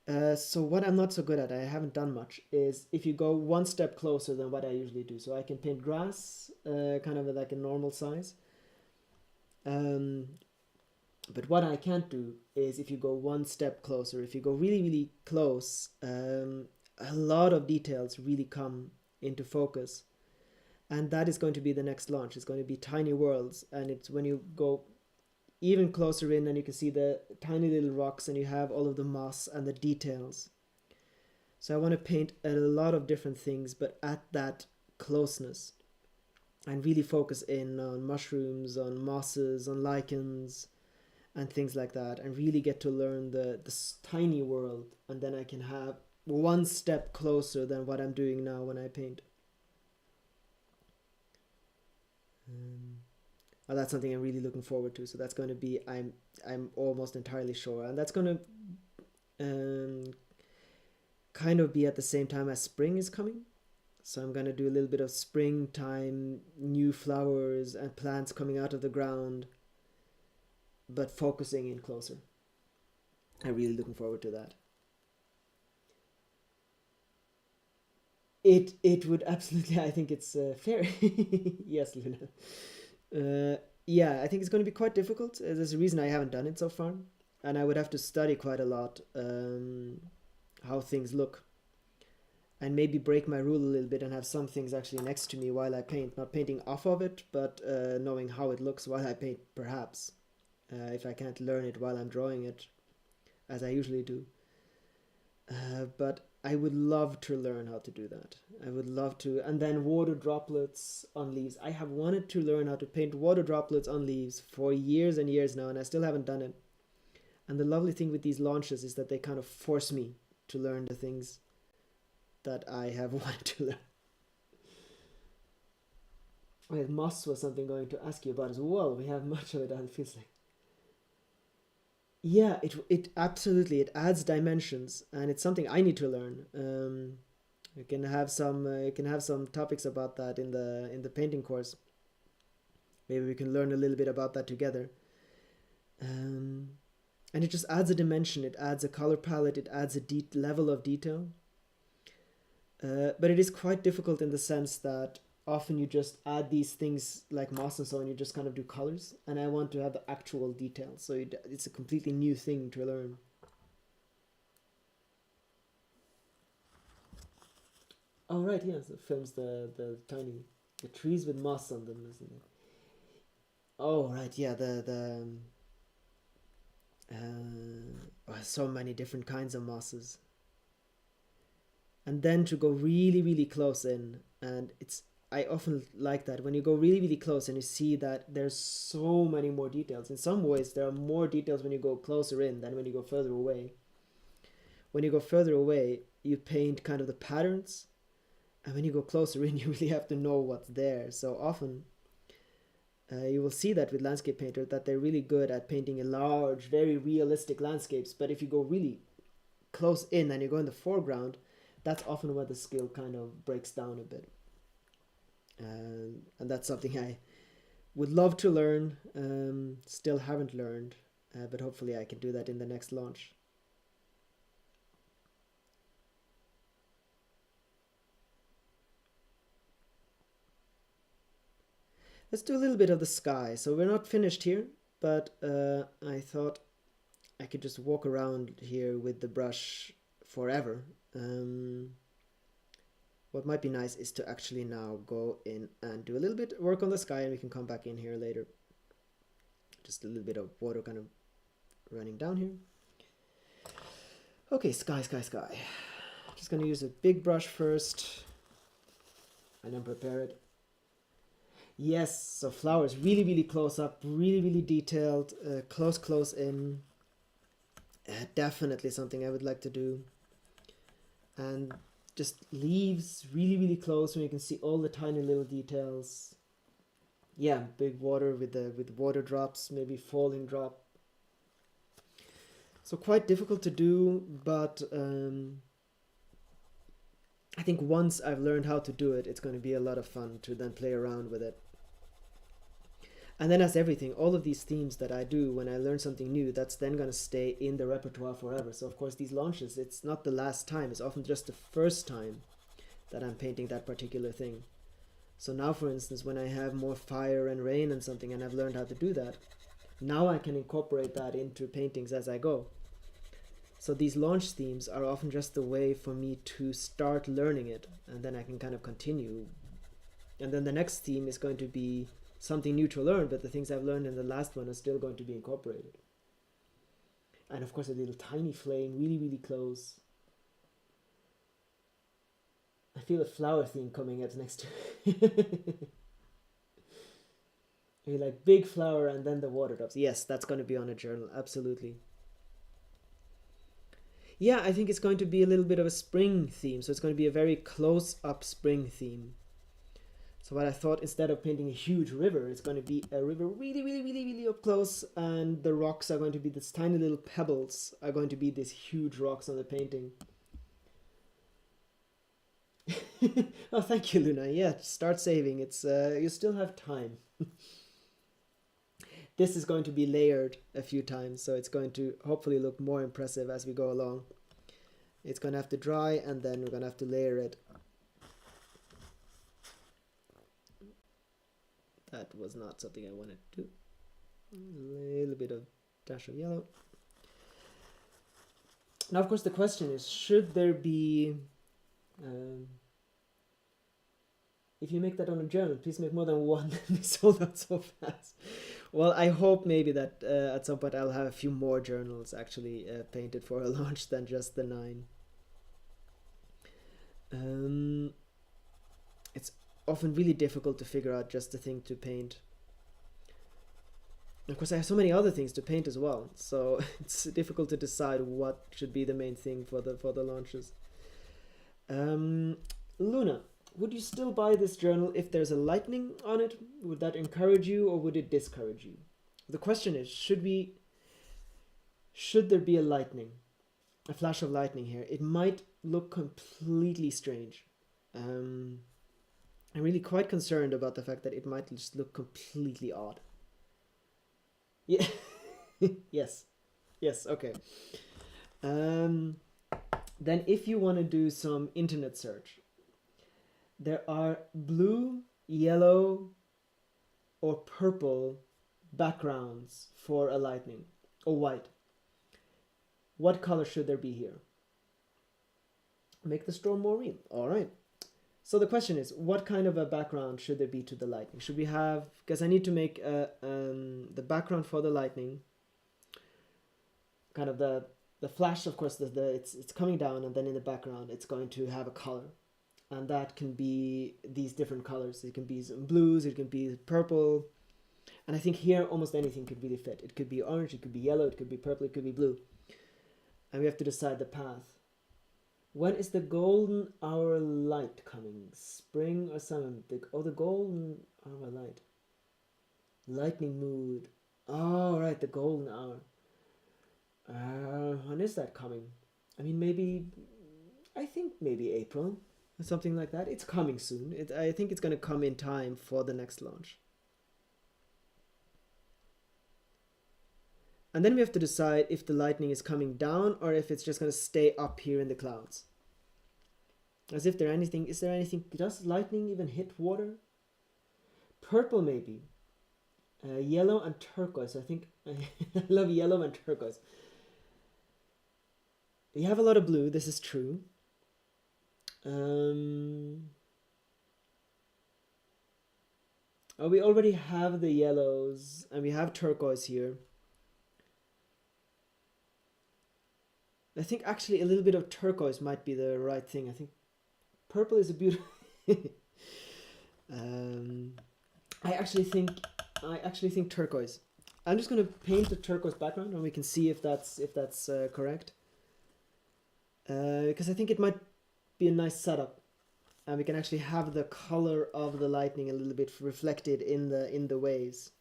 So what I'm not so good at, I haven't done much, is if you go one step closer than what I usually do. So I can paint grass, kind of like a normal size. But what I can't do is if you go one step closer, if you go really, really close, a lot of details really come into focus. And that is going to be the next launch. It's going to be tiny worlds. And it's when you go even closer in and you can see the tiny little rocks and you have all of the moss and the details. So I want to paint a lot of different things, but at that closeness. And really focus in on mushrooms, on mosses, on lichens, and things like that, and really get to learn this tiny world, and then I can have one step closer than what I'm doing now when I paint. Well, that's something I'm really looking forward to. So that's going to be, I'm almost entirely sure, and that's going to kind of be at the same time as spring is coming. So I'm going to do a little bit of springtime, new flowers and plants coming out of the ground, but focusing in closer. I'm really looking forward to that. It would absolutely, I think it's fair. Yes, Luna. Yeah, I think it's going to be quite difficult. There's a reason I haven't done it so far, and I would have to study quite a lot how things look, and maybe break my rule a little bit and have some things actually next to me while I paint, not painting off of it, but knowing how it looks while I paint, perhaps. If I can't learn it while I'm drawing it, as I usually do. But I would love to learn how to do that. I would love to. And then water droplets on leaves. I have wanted to learn how to paint water droplets on leaves for years and years now, and I still haven't done it. And the lovely thing with these launches is that they kind of force me to learn the things that I have wanted to learn. Well, moss was something I'm going to ask you about as well. We have much of it, it feels like. Yeah, it absolutely, it adds dimensions, and it's something I need to learn. We can have some topics about that in the painting course. Maybe we can learn a little bit about that together. And it just adds a dimension. It adds a color palette. It adds a level of detail. But it is quite difficult in the sense that often you just add these things like moss and so on, you just kind of do colors, and I want to have the actual details, so it's a completely new thing to learn. Oh right, yes, it films the tiny the trees with moss on them, isn't it? Oh right, yeah, so many different kinds of mosses, and then to go really really close in, and it's I often like that when you go really, really close and you see that there's so many more details. In some ways, there are more details when you go closer in than when you go further away. When you go further away, you paint kind of the patterns, and when you go closer in, you really have to know what's there. So often, you will see that with landscape painters, that they're really good at painting a large, very realistic landscapes. But if you go really close in and you go in the foreground, that's often where the skill kind of breaks down a bit. And that's something I would love to learn, still haven't learned. but hopefully I can do that in the next launch. Let's do a little bit of the sky. So we're not finished here, but I thought I could just walk around here with the brush forever. What might be nice is to actually now go in and do a little bit work on the sky, and we can come back in here later. Just a little bit of water kind of running down here. Okay, sky, sky, sky. Just gonna use a big brush first and then prepare it. Yes, so flowers really, really close up, really, really detailed, close in. Definitely something I would like to do. And just leaves really, really close where you can see all the tiny little details. Yeah, big water with water drops, maybe falling drop. So quite difficult to do, but I think once I've learned how to do it, it's going to be a lot of fun to then play around with it. And then as everything, all of these themes that I do when I learn something new, that's then going to stay in the repertoire forever. So of course these launches, it's not the last time, it's often just the first time that I'm painting that particular thing. So now for instance, when I have more fire and rain and something and I've learned how to do that, now I can incorporate that into paintings as I go. So these launch themes are often just a way for me to start learning it, and then I can kind of continue. And then the next theme is going to be something new to learn, but the things I've learned in the last one are still going to be incorporated. And of course a little tiny flame, really, really close. I feel a flower theme coming at next to Maybe like big flower and then the water drops. Yes, that's going to be on a journal, absolutely. Yeah, I think it's going to be a little bit of a spring theme, so it's going to be a very close-up spring theme. So what I thought, instead of painting a huge river, it's going to be a river really, really, really, really up close, and the rocks are going to be these tiny little pebbles, are going to be these huge rocks on the painting. Oh, thank you, Luna. Yeah, start saving. It's you still have time. This is going to be layered a few times, so it's going to hopefully look more impressive as we go along. It's going to have to dry, and then we're going to have to layer it. That was not something I wanted to do. A little bit of dash of yellow. Now, of course, the question is, should there be... if you make that on a journal, please make more than one and be sold out so fast. Well, I hope maybe that at some point I'll have a few more journals actually painted for a launch than just the 9. It's often really difficult to figure out just the thing to paint. Of course, I have so many other things to paint as well, so it's difficult to decide what should be the main thing for the launches. Luna, would you still buy this journal if there's a lightning on it? Would that encourage you or would it discourage you? The question is, should there be a lightning? A flash of lightning here. It might look completely strange. I'm really quite concerned about the fact that it might just look completely odd. Yeah. Yes. Yes, okay. Then if you want to do some internet search, there are blue, yellow, or purple backgrounds for a lightning, or white. What color should there be here? Make the storm more real. All right. So the question is, what kind of a background should there be to the lightning? Should we have, because I need to make the background for the lightning, kind of the flash, of course, it's coming down, and then in the background it's going to have a color. And that can be these different colors. It can be some blues, it can be purple. And I think here almost anything could really fit. It could be orange, it could be yellow, it could be purple, it could be blue. And we have to decide the path. When is the golden hour light coming? Spring or summer? The golden hour light. Lightning mood. Oh, right, the golden hour. When is that coming? I mean, I think maybe April. Something like that. It's coming soon. I think it's going to come in time for the next launch. And then we have to decide if the lightning is coming down or if it's just going to stay up here in the clouds. As if there anything, is there anything, does lightning even hit water? Purple maybe. Yellow and turquoise. I think I love yellow and turquoise. We have a lot of blue, this is true. Oh, we already have the yellows and we have turquoise here. I think actually a little bit of turquoise might be the right thing. I think purple is a beautiful. I actually think turquoise. I'm just going to paint the turquoise background and we can see if that's correct. Because I think it might be a nice setup, and we can actually have the color of the lightning a little bit reflected in the waves.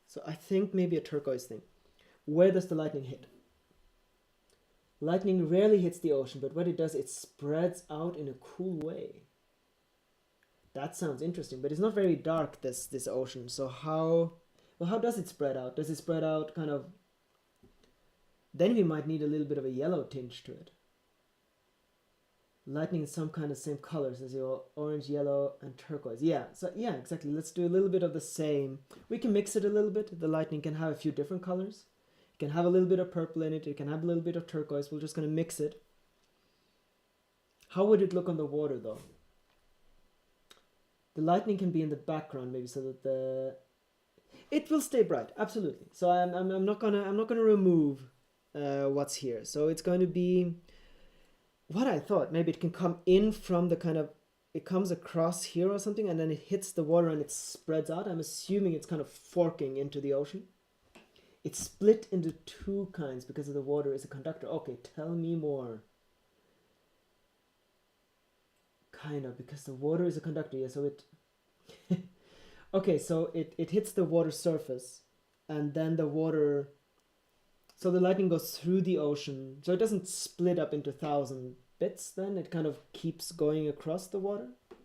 So I think maybe a turquoise thing. Where does the lightning hit? Lightning rarely hits the ocean, but what it does, it spreads out in a cool way. That sounds interesting, but it's not very dark, this ocean. So how does it spread out? Does it spread out kind of... Then we might need a little bit of a yellow tinge to it. Lightning is some kind of same colors as your orange, yellow, and turquoise. Yeah, so yeah, exactly. Let's do a little bit of the same. We can mix it a little bit. The lightning can have a few different colors. It can have a little bit of purple in it. It can have a little bit of turquoise. We're just going to mix it. How would it look on the water, though? The lightning can be in the background, maybe, so that the... It will stay bright, absolutely. So I'm not gonna remove what's here. So it's going to be what I thought. Maybe it can come in from the kind of, it comes across here or something, and then it hits the water and it spreads out. I'm assuming it's kind of forking into the ocean. It's split into two kinds because of the water is a conductor. Okay, tell me more. Kind of, because the water is a conductor. Yeah, so it... Okay, so it hits the water surface, and then the water... So the lightning goes through the ocean. So it doesn't split up into 1,000 bits then. It kind of keeps going across the water. I'm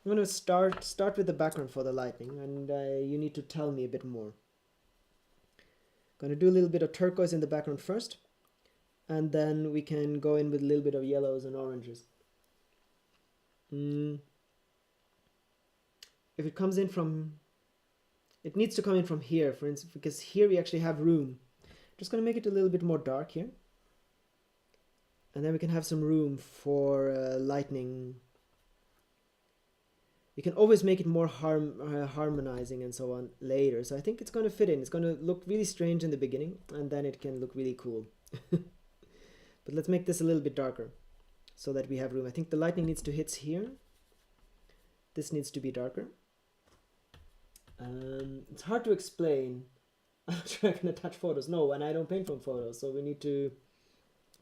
going to start with the background for the lightning, and you need to tell me a bit more. Going to do a little bit of turquoise in the background first, and then we can go in with a little bit of yellows and oranges. If it comes in from... It needs to come in from here, for instance, because here we actually have room. Just going to make it a little bit more dark here. And then we can have some room for lightning. You can always make it more harmonizing and so on later. So I think it's going to fit in. It's going to look really strange in the beginning, and then it can look really cool. But let's make this a little bit darker so that we have room. I think the lightning needs to hit here. This needs to be darker. It's hard to explain. I'm not sure I can attach photos. No, and I don't paint from photos. So we need to...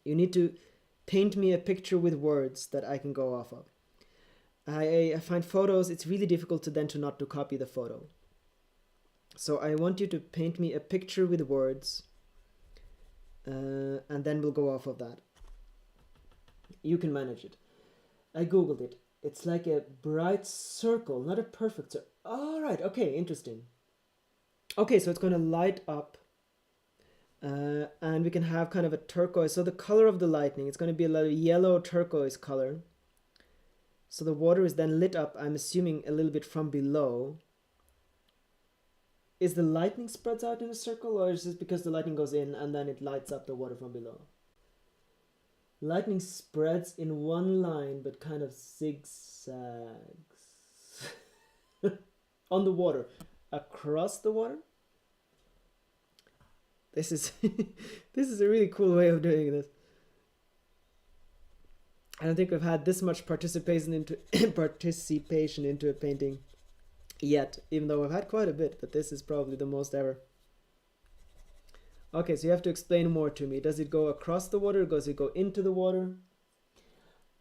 You need to paint me a picture with words that I can go off of. I find photos, it's really difficult to not to copy the photo. So I want you to paint me a picture with words, and then we'll go off of that. You can manage it. I googled it. It's like a bright circle, not a perfect circle. All right, okay, interesting. Okay, so it's going to light up, and we can have kind of a turquoise. So the color of the lightning, it's going to be a little yellow turquoise color. So the water is then lit up, I'm assuming, a little bit from below. Is the lightning spreads out in a circle, or is this because the lightning goes in and then it lights up the water from below? Lightning spreads in one line, but kind of zigzags. On the water. Across the water? This is this is a really cool way of doing this. I don't think we've had this much participation into a painting yet, even though we've had quite a bit, but this is probably the most ever. Okay, so you have to explain more to me. Does it go across the water, or does it go into the water?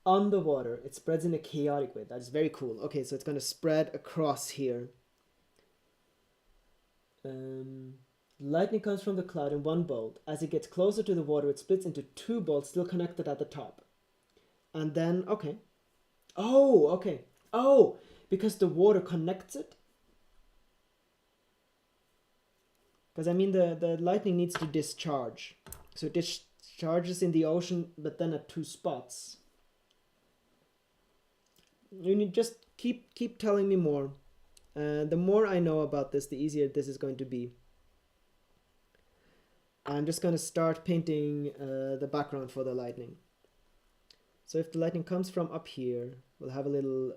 On the water, it spreads in a chaotic way. That is very cool. Okay, so it's going to spread across here. Lightning comes from the cloud in one bolt. As it gets closer to the water, it splits into two bolts still connected at the top. And then, okay. Oh, okay. Oh, because the water connects it? Because I mean the lightning needs to discharge. So it discharges in the ocean, but then at 2 spots. You need just keep telling me more. The more I know about this, the easier this is going to be. I'm just going to start painting the background for the lightning. So if the lightning comes from up here, we'll have a little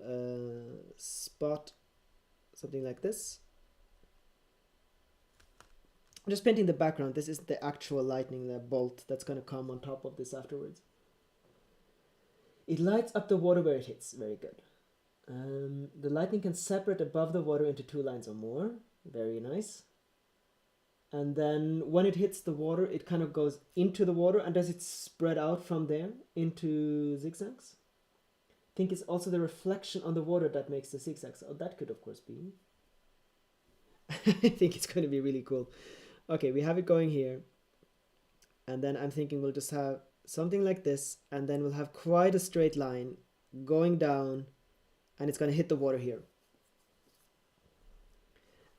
spot, something like this. I'm just painting the background. This is the actual lightning, the bolt that's going to come on top of this afterwards. It lights up the water where it hits. Very good. The lightning can separate above the water into 2 lines or more. Very nice. And then when it hits the water, it kind of goes into the water, and does it spread out from there into zigzags? I think it's also the reflection on the water that makes the zigzags. Oh, that could of course be. I think it's going to be really cool. Okay, we have it going here. And then I'm thinking we'll just have something like this, and then we'll have quite a straight line going down, and it's going to hit the water here.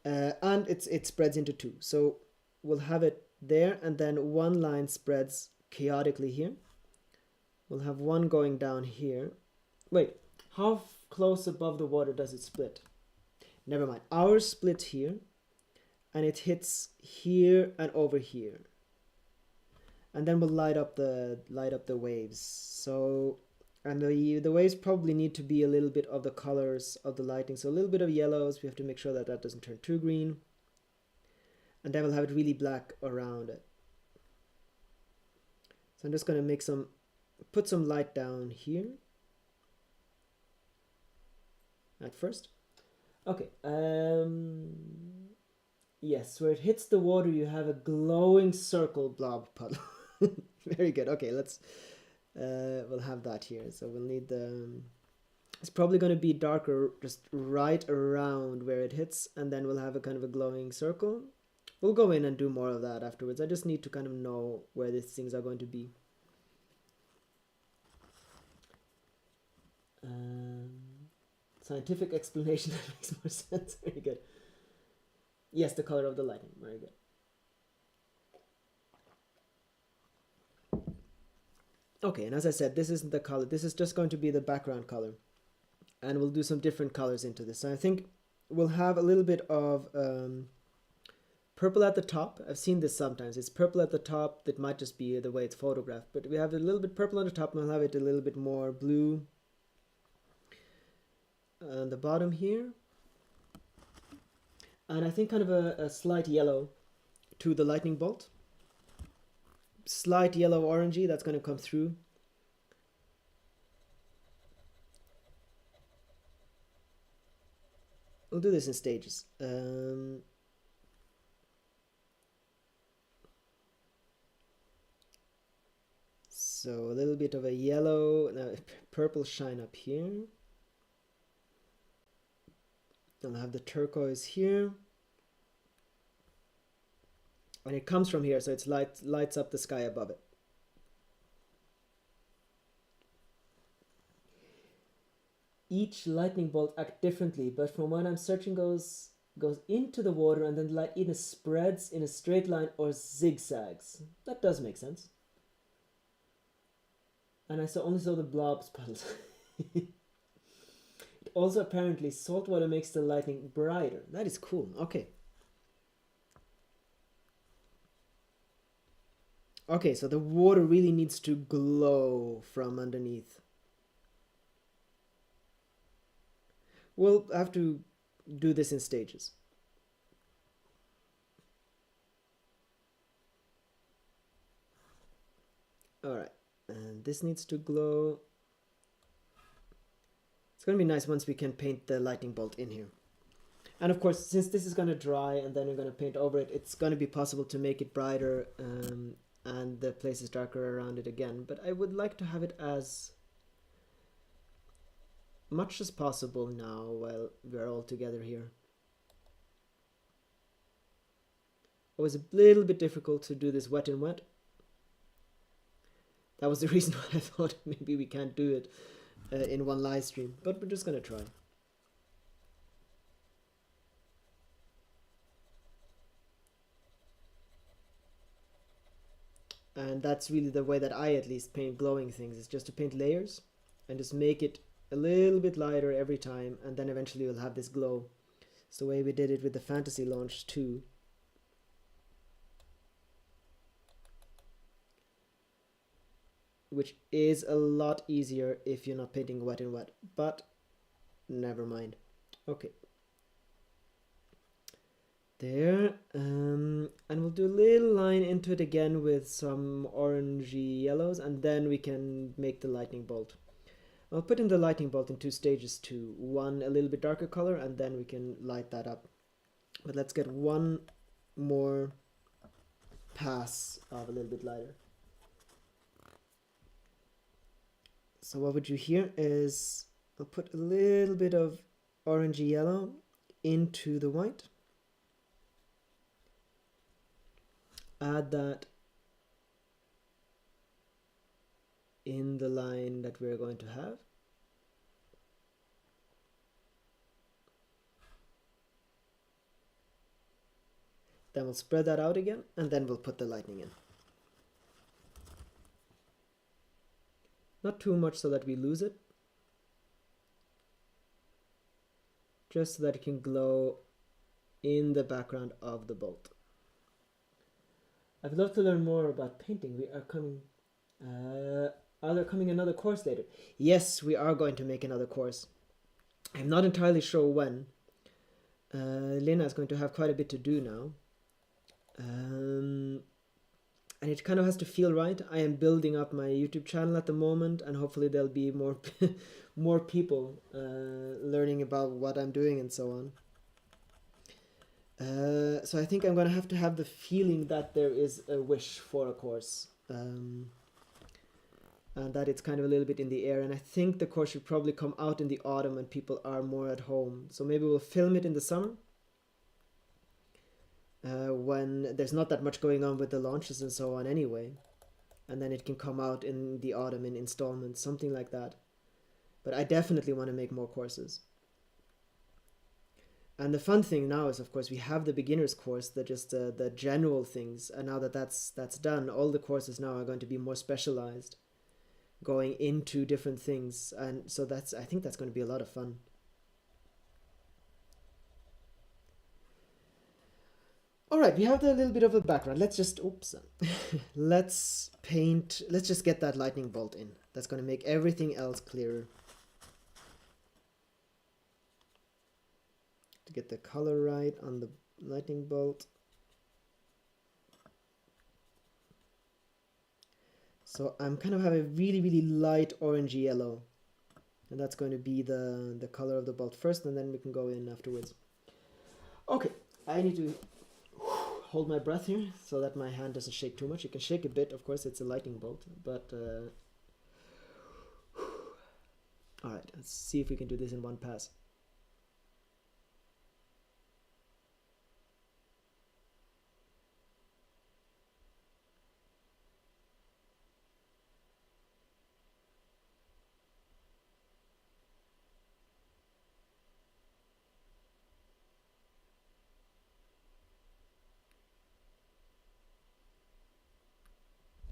And it spreads into 2. So we'll have it there, and then one line spreads chaotically here. We'll have one going down here. Wait, how close above the water does it split? Never mind. Ours split here, and it hits here and over here. And then we'll light up the waves. So, and the waves probably need to be a little bit of the colors of the lightning. So a little bit of yellows. We have to make sure that that doesn't turn too green. And then we'll have it really black around it. So I'm just going to put some light down here at first. Okay. Yes, where it hits the water, you have a glowing circle blob puddle. Very good. Okay, let's we'll have that here. So we'll need it's probably going to be darker just right around where it hits, and then we'll have a kind of a glowing circle. We'll go in and do more of that afterwards. I just need to kind of know where these things are going to be. Scientific explanation that makes more sense. Very good. Yes, the color of the lightning. Very good. Okay, and as I said, this isn't the color. This is just going to be the background color. And we'll do some different colors into this. So I think we'll have a little bit of purple at the top. I've seen this sometimes. It's purple at the top. That might just be the way it's photographed. But we have a little bit purple on the top, and we'll have it a little bit more blue on the bottom here. And I think kind of a slight yellow to the lightning bolt. Slight yellow orangey, that's going to come through. We'll do this in stages. So a little bit of a yellow, purple shine up here. I'll have the turquoise here. And it comes from here, so it lights up the sky above it. Each lightning bolt acts differently, but from what I'm searching goes into the water, and then the light either spreads in a straight line or zigzags. That does make sense. And I only saw the blobs puddles. Also, apparently, salt water makes the lightning brighter. That is cool. Okay. Okay, so the water really needs to glow from underneath. We'll have to do this in stages. All right, and this needs to glow. It's going to be nice once we can paint the lightning bolt in here. And of course, since this is going to dry and then we're going to paint over it, it's going to be possible to make it brighter and the place is darker around it again. But I would like to have it as much as possible now while we're all together here. It was a little bit difficult to do this wet and wet. That was the reason why I thought maybe we can't do it in one live stream, but we're just going to try. And that's really the way that I at least paint glowing things, is just to paint layers and just make it a little bit lighter every time, and then eventually you'll have this glow. It's the way we did it with the fantasy launch too. Which is a lot easier if you're not painting wet and wet, but never mind. Okay. There, and we'll do a little line into it again with some orangey yellows, and then we can make the lightning bolt. I'll put in the lightning bolt in 2 stages too. One a little bit darker color, and then we can light that up. But let's get one more pass of a little bit lighter. So what would you hear is I'll put a little bit of orangey yellow into the white. Add that in the line that we're going to have. Then we'll spread that out again, and then we'll put the lightning in. Not too much so that we lose it. Just so that it can glow in the background of the bolt. I'd love to learn more about painting. We are coming... are there coming another course later? Yes, we are going to make another course. I'm not entirely sure when. Lena is going to have quite a bit to do now. And it kind of has to feel right. I am building up my YouTube channel at the moment, and hopefully there'll be more more people learning about what I'm doing and so on. So I think I'm gonna have to have the feeling that there is a wish for a course, and that it's kind of a little bit in the air. And I think the course should probably come out in the autumn when people are more at home. So maybe we'll film it in the summer, when there's not that much going on with the launches and so on anyway, and then it can come out in the autumn in installments, something like that. But I definitely want to make more courses. And the fun thing now is, of course, we have the beginner's course, the general things, and now that that's done, all the courses now are going to be more specialized, going into different things, and so I think that's going to be a lot of fun. All right, we have a little bit of a background. Let's just, oops, let's just get that lightning bolt in. That's going to make everything else clearer. To get the color right on the lightning bolt. So I'm kind of have a really, really light orangey yellow. And that's going to be the color of the bolt first, and then we can go in afterwards. Okay, I need to hold my breath here so that my hand doesn't shake too much. It can shake a bit, of course, it's a lightning bolt, but all right, let's see if we can do this in one pass.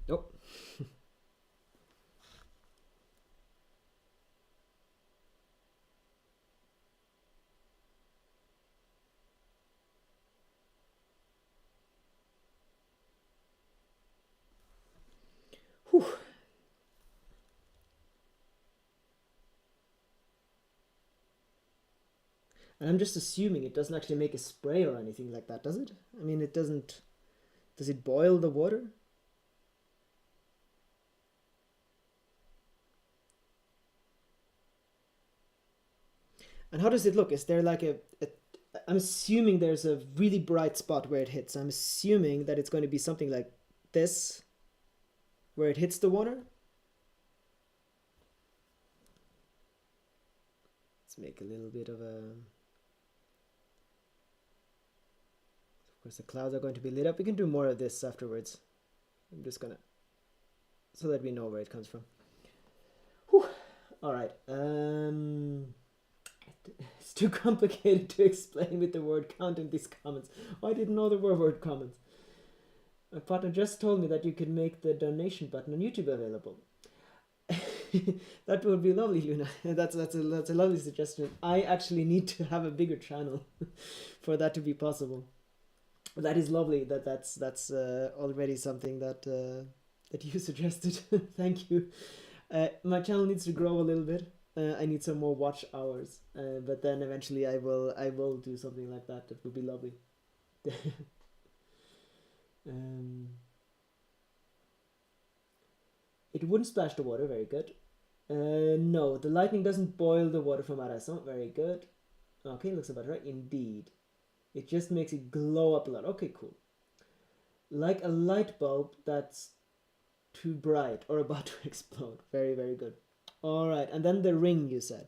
Nope. Whew. And I'm just assuming it doesn't actually make a spray or anything like that, does it? I mean, it doesn't... Does it boil the water? And how does it look? Is there like I'm assuming there's a really bright spot where it hits. I'm assuming that it's going to be something like this, where it hits the water. Let's make a little bit of a... Of course, the clouds are going to be lit up. We can do more of this afterwards. I'm just gonna... so that we know where it comes from. Whew. All right. It's too complicated to explain with the word count in these comments. Oh, I didn't know there were word comments. My partner just told me that you could make the donation button on YouTube available. That would be lovely, Luna. That's a lovely suggestion. I actually need to have a bigger channel for that to be possible. That is lovely. That's already something that you suggested. Thank you. My channel needs to grow a little bit. I need some more watch hours, but then eventually I will do something like that. That would be lovely. um, it wouldn't splash the water. Very good. No, the lightning doesn't boil the water from Arason. Very good. Okay, looks about right. Indeed. It just makes it glow up a lot. Okay, cool. Like a light bulb that's too bright or about to explode. Very, very good. All right, and then the ring you said.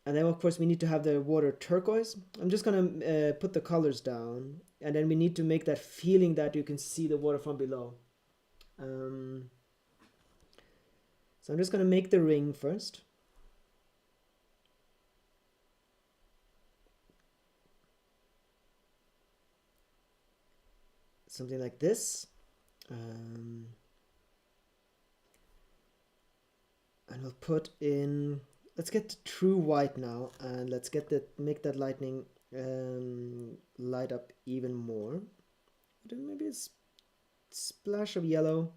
And then of course we need to have the water turquoise. I'm just gonna put the colors down, and then we need to make that feeling that you can see the water from below. So I'm just gonna make the ring first. Something like this. And we'll put in, let's get true white now, and let's make that lightning light up even more. Maybe a splash of yellow.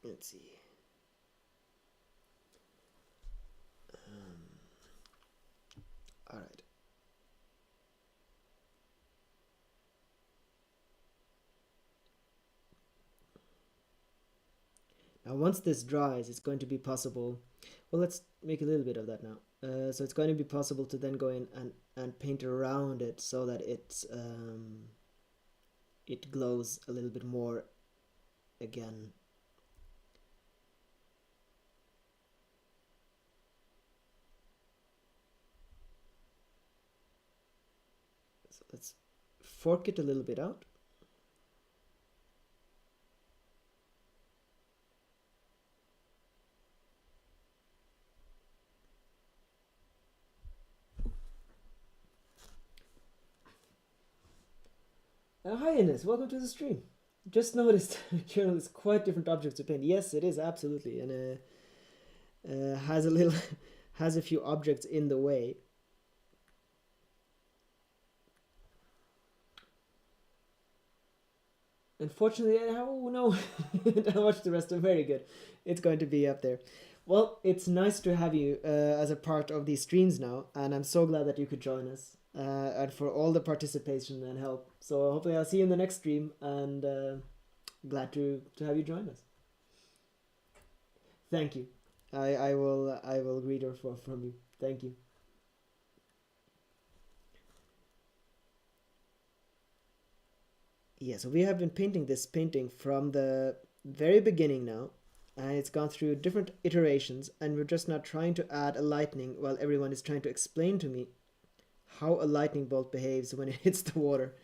Let's see. All right. Now once this dries, it's going to be possible, well, let's make a little bit of that now. So it's going to be possible to then go in and paint around it so that it glows a little bit more again. So let's fork it a little bit out. Hi Ines, welcome to the stream. Just noticed journal is quite different objects to paint. Yes, it is absolutely, and has a few objects in the way. Unfortunately, oh no, I watched the rest of. Very good. It's going to be up there. Well, it's nice to have you as a part of these streams now, and I'm so glad that you could join us. And for all the participation and help. So hopefully I'll see you in the next stream, and glad to have you join us. Thank you. I will read or from you. Thank you. Yeah, so we have been painting this painting from the very beginning now, and it's gone through different iterations, and we're just now trying to add a lightning while everyone is trying to explain to me how a lightning bolt behaves when it hits the water.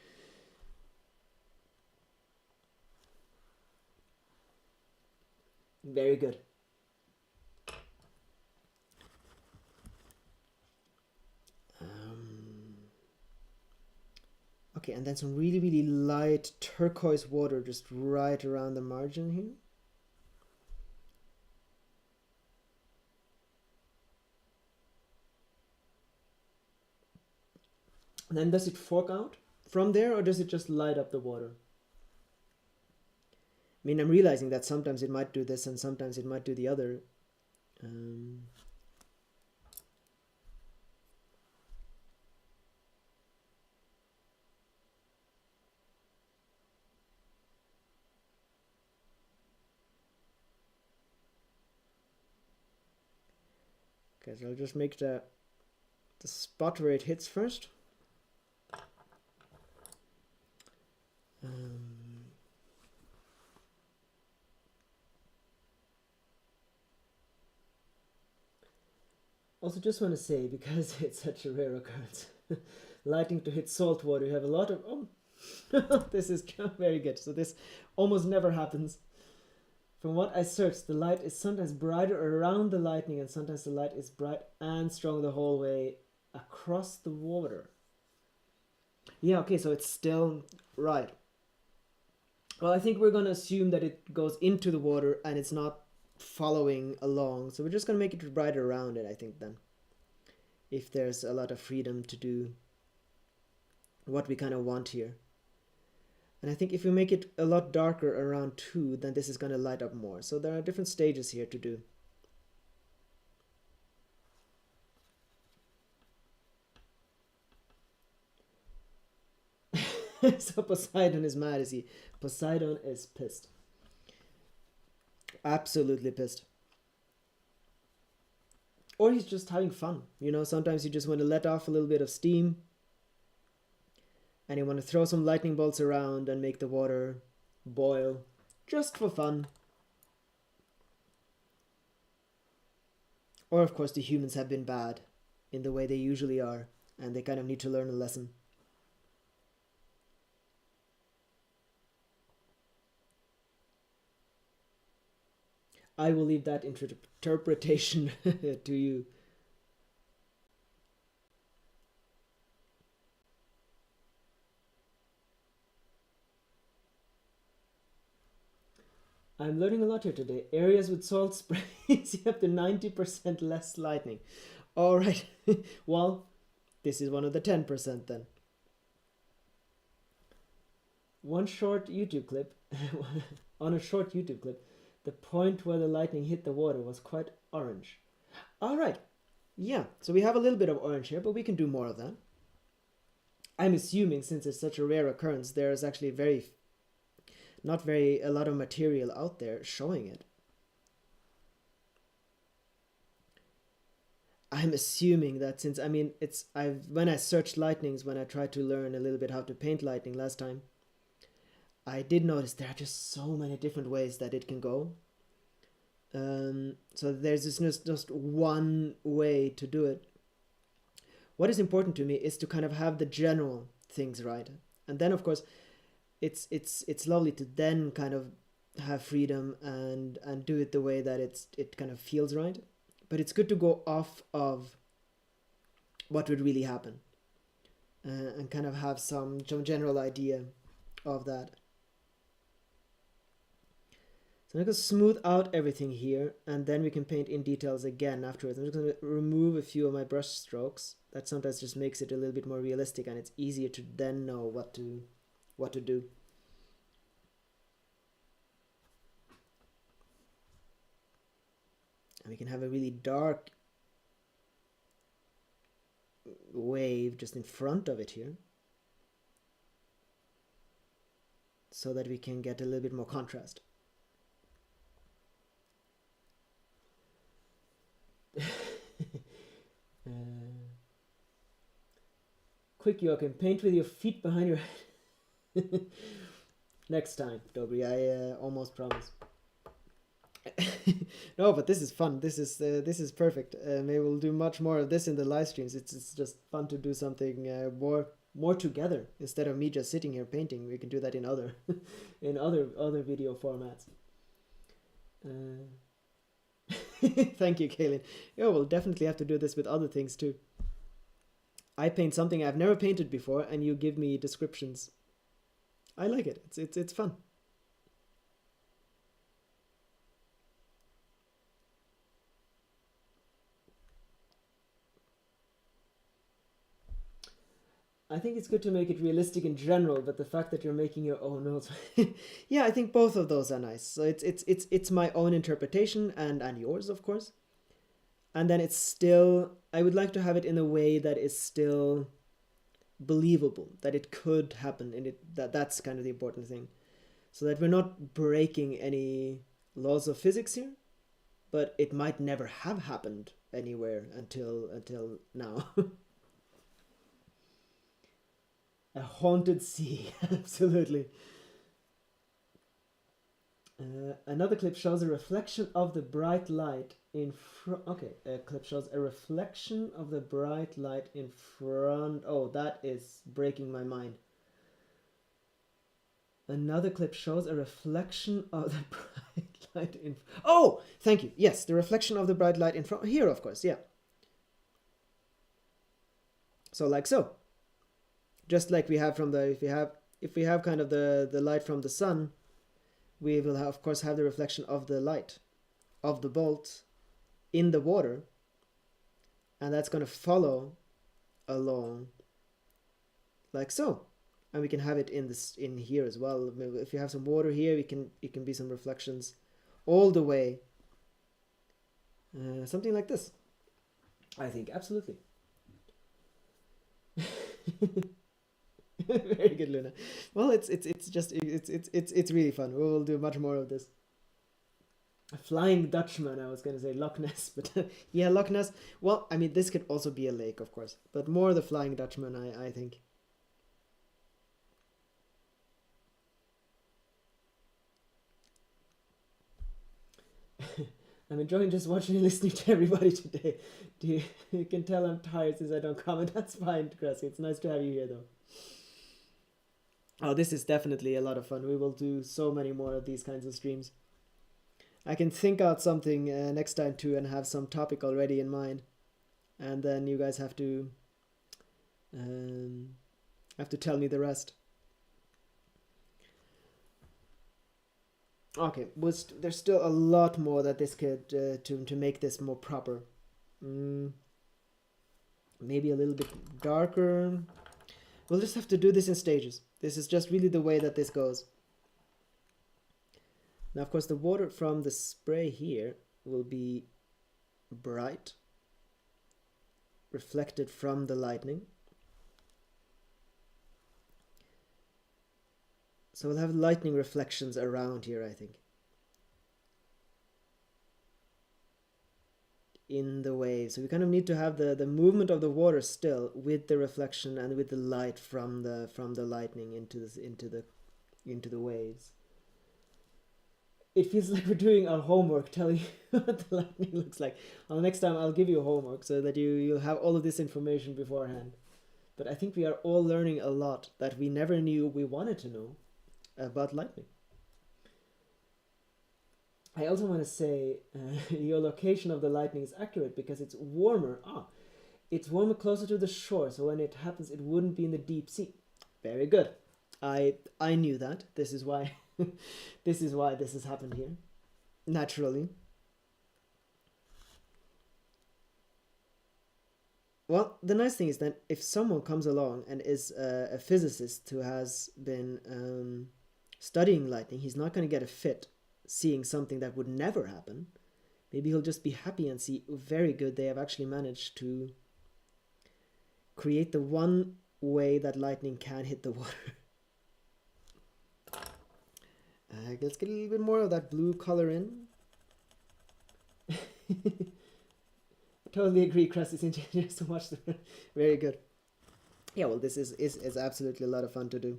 Very good. Okay, and then some really, really light turquoise water just right around the margin here. And then does it fork out from there, or does it just light up the water? I mean, I'm realizing that sometimes it might do this and sometimes it might do the other. Okay, so I'll just make the spot where it hits first. Also, just want to say, because it's such a rare occurrence, lightning to hit salt water, you have a lot of, oh, this is very good. So this almost never happens. From what I searched, the light is sometimes brighter around the lightning, and sometimes the light is bright and strong the whole way across the water. Yeah, okay, so it's still right. Well, I think we're going to assume that it goes into the water and it's not following along. So we're just going to make it brighter around it, I think, then. If there's a lot of freedom to do what we kind of want here. And I think if we make it a lot darker around 2, then this is going to light up more. So there are different stages here to do. So Poseidon is mad, is he? Poseidon is pissed. Absolutely pissed. Or he's just having fun. You know, sometimes you just want to let off a little bit of steam. And you want to throw some lightning bolts around and make the water boil. Just for fun. Or of course the humans have been bad in the way they usually are. And they kind of need to learn a lesson. I will leave that interpretation to you. I'm learning a lot here today. Areas with salt sprays, you have to 90% less lightning. Alright, well, this is one of the 10% then. One short YouTube clip, on a short YouTube clip, the point where the lightning hit the water was quite orange. Alright, yeah, so we have a little bit of orange here, but we can do more of that. I'm assuming, since it's such a rare occurrence, there's actually a lot of material out there showing it. I'm assuming that since, I mean, when I searched lightnings, when I tried to learn a little bit how to paint lightning last time, I did notice there are just so many different ways that it can go. So there's just one way to do it. What is important to me is to kind of have the general things right. And then, of course, it's lovely to then kind of have freedom and do it the way that it kind of feels right. But it's good to go off of what would really happen and kind of have some general idea of that. So I'm going to smooth out everything here, and then we can paint in details again afterwards. I'm just going to remove a few of my brush strokes. That sometimes just makes it a little bit more realistic, and it's easier to then know what to do. And we can have a really dark wave just in front of it here, so that we can get a little bit more contrast. Quick, Joachim, paint with your feet behind your head. Next time, Dobry, I almost promise. No, but this is fun. This is perfect. Maybe we'll do much more of this in the live streams. It's just fun to do something more together instead of me just sitting here painting. We can do that in other other video formats. Thank you, Kaylin. Yeah, we'll definitely have to do this with other things too. I paint something I've never painted before, and you give me descriptions. I like it. It's fun. I think it's good to make it realistic in general, but the fact that you're making your own notes, yeah, I think both of those are nice. So it's my own interpretation and yours, of course. And then it's still, I would like to have it in a way that is still believable, that it could happen, and that's kind of the important thing. So that we're not breaking any laws of physics here, but it might never have happened anywhere until now. A haunted sea, absolutely. Another clip shows a reflection of the bright light in front. Okay, a clip shows a reflection of the bright light in front. Oh, that is breaking my mind. Another clip shows a reflection of the bright light in... Oh, thank you. Yes, the reflection of the bright light in front. Here, of course, yeah. So like so. Just like we have from the... If we have kind of the light from the sun, we will, of course, have the reflection of the light of the bolt in the water. And that's going to follow along like so. And we can have it in here as well. If you have some water here, it can be some reflections all the way. Something like this, I think. Absolutely. Very good, Luna. Well, it's really fun. We will do much more of this. A Flying Dutchman, I was going to say Loch Ness, but yeah, Loch Ness. Well, I mean, this could also be a lake, of course, but more the Flying Dutchman, I think. I'm enjoying just watching and listening to everybody today. You can tell I'm tired since I don't comment. That's fine, Cressy. It's nice to have you here, though. Oh, this is definitely a lot of fun. We will do so many more of these kinds of streams. I can think out something next time too and have some topic already in mind. And then you guys have to tell me the rest. Okay, there's still a lot more that this could to make this more proper. Maybe a little bit darker. We'll just have to do this in stages. This is just really the way that this goes. Now, of course, the water from the spray here will be bright, reflected from the lightning. So we'll have lightning reflections around here, I think. In the waves. So we kind of need to have the movement of the water still with the reflection and with the light from the lightning into the waves. It feels like we're doing our homework, telling you what the lightning looks like. Well, next time I'll give you homework so that you'll have all of this information beforehand. But I think we are all learning a lot that we never knew we wanted to know about lightning. I also want to say your location of the lightning is accurate because it's warmer. It's warmer closer to the shore, so when it happens, it wouldn't be in the deep sea. Very good. I knew that. This is why this has happened here, naturally. Well, the nice thing is that if someone comes along and is a physicist who has been studying lightning, he's not going to get a fit seeing something that would never happen. Maybe he'll just be happy and see, very good, they have actually managed to create the one way that lightning can hit the water. Let's get a little bit more of that blue color in. I totally agree, Krusty, since you just to watch the... Very good. Yeah, well, this is absolutely a lot of fun to do.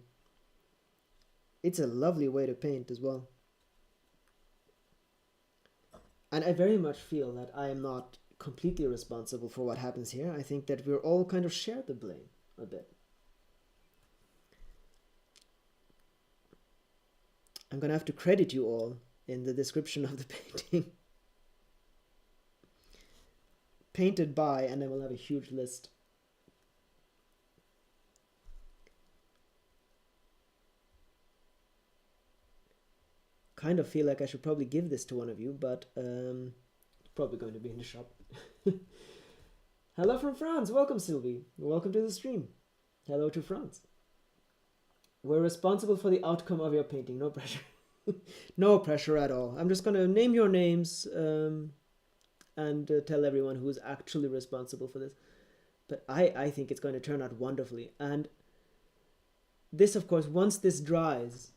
It's a lovely way to paint as well. And I very much feel that I am not completely responsible for what happens here. I think that we're all kind of share the blame a bit. I'm going to have to credit you all in the description of the painting. Painted by, and then we'll have a huge list. Kind of feel like I should probably give this to one of you, but it's probably going to be in the shop. Hello from France. Welcome, Sylvie. Welcome to the stream. Hello to France. We're responsible for the outcome of your painting. No pressure. No pressure at all. I'm just going to name your names and tell everyone who's actually responsible for this. But I think it's going to turn out wonderfully. And this, of course, once this dries,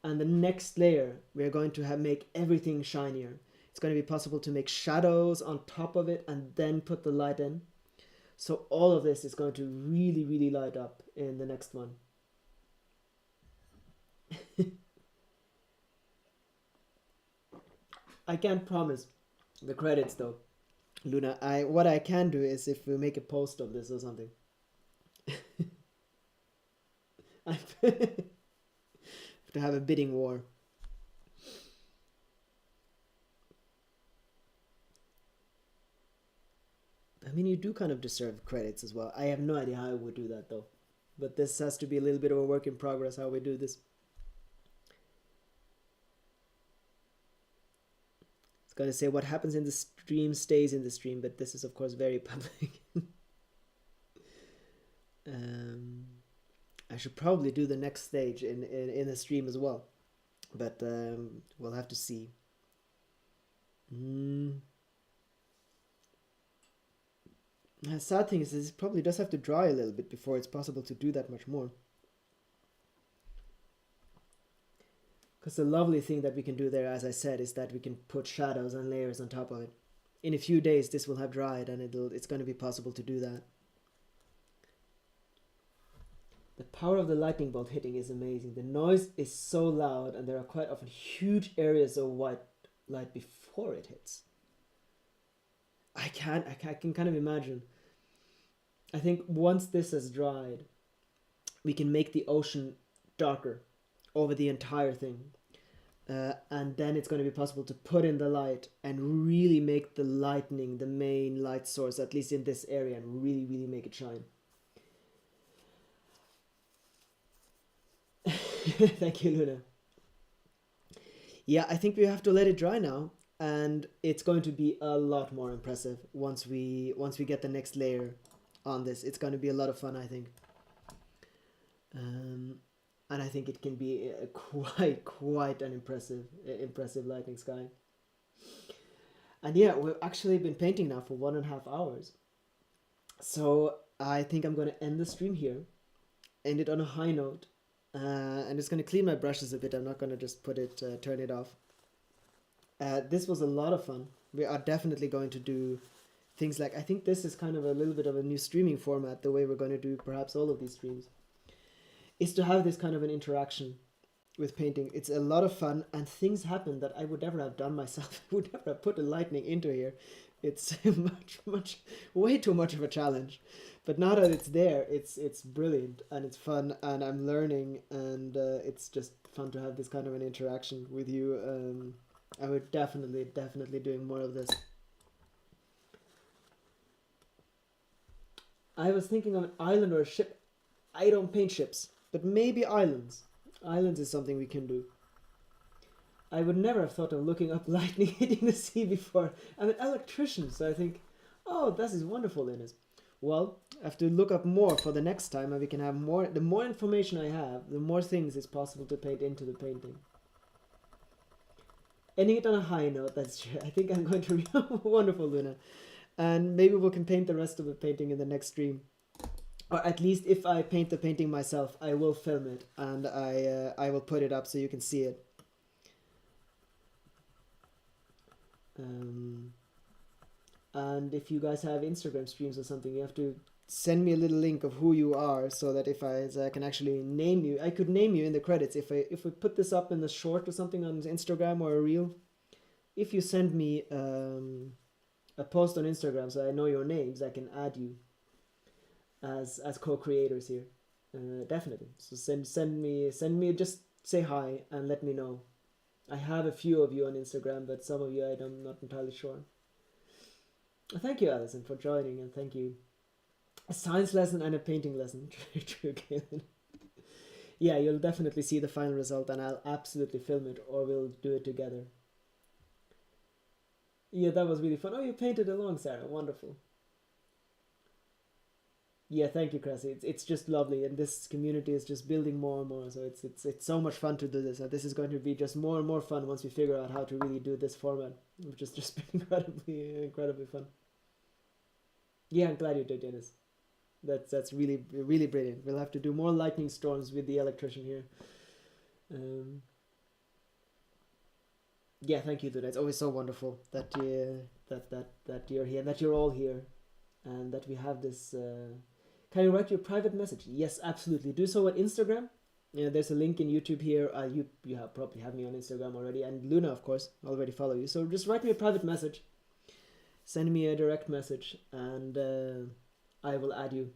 and the next layer, we're going to make everything shinier. It's going to be possible to make shadows on top of it and then put the light in. So all of this is going to really, really light up in the next one. I can't promise the credits though, Luna. What I can do is if we make a post of this or something. To have a bidding war. I mean, you do kind of deserve credits as well. I have no idea how I would do that though. But this has to be a little bit of a work in progress how we do this. It's going to say what happens in the stream stays in the stream, but this is of course very public. I should probably do the next stage in the stream as well. But we'll have to see. The sad thing is it probably does have to dry a little bit before it's possible to do that much more. Because the lovely thing that we can do there, as I said, is that we can put shadows and layers on top of it. In a few days this will have dried and it's going to be possible to do that. The power of the lightning bolt hitting is amazing. The noise is so loud and there are quite often huge areas of white light before it hits. I can kind of imagine. I think once this has dried, we can make the ocean darker over the entire thing. And then it's going to be possible to put in the light and really make the lightning the main light source, at least in this area, and really, really make it shine. Thank you, Luna. Yeah, I think we have to let it dry now, and it's going to be a lot more impressive once we get the next layer on this. It's going to be a lot of fun, I think. And I think it can be quite an impressive lightning sky. And yeah, we've actually been painting now for 1.5 hours. So I think I'm going to end the stream here, end it on a high note. I'm just going to clean my brushes a bit. I'm not going to just turn it off. This was a lot of fun. We are definitely going to do things like, I think this is kind of a little bit of a new streaming format, the way we're going to do perhaps all of these streams, is to have this kind of an interaction with painting. It's a lot of fun, and things happen that I would never have done myself. I would never have put a lightning into here. It's way too much of a challenge. But now that it's there, it's brilliant and it's fun, and I'm learning, and it's just fun to have this kind of an interaction with you. I would definitely doing more of this. I was thinking of an island or a ship. I don't paint ships, but maybe islands. Islands is something we can do. I would never have thought of looking up lightning hitting the sea before. I'm an electrician, so I think, oh, this is wonderful, Ines. Well, I have to look up more for the next time, and we can have more. The more information I have, the more things it's possible to paint into the painting. Ending it on a high note, that's true. I think I'm going to be wonderful, Luna. And maybe we can paint the rest of the painting in the next stream. Or at least if I paint the painting myself, I will film it, and I will put it up so you can see it. And if you guys have Instagram streams or something, you have to send me a little link of who you are, so that I can actually name you. I could name you in the credits if we put this up in the short or something on Instagram or a reel. If you send me a post on Instagram so I know your names, I can add you as co-creators here. Definitely. So send me just say hi and let me know. I have a few of you on Instagram, but some of you I'm not entirely sure. Thank you, Alison, for joining, and thank you. A science lesson and a painting lesson. True, Kaylin. Yeah, you'll definitely see the final result, and I'll absolutely film it, or we'll do it together. Yeah, that was really fun. Oh, you painted along, Sarah. Wonderful. Yeah, thank you, Cressy. It's just lovely, and this community is just building more and more. So it's so much fun to do this, and this is going to be just more and more fun once we figure out how to really do this format, which is just incredibly fun. Yeah, I'm glad you did, Dennis. That's really brilliant. We'll have to do more lightning storms with the electrician here. Yeah, thank you, dude. It's always so wonderful that you're here, and that you're all here, and that we have this. Can you write your private message? Yes, absolutely. Do so on Instagram. There's a link in YouTube here. You probably have me on Instagram already, and Luna, of course, already follow you. So just write me a private message. Send me a direct message, and I will add you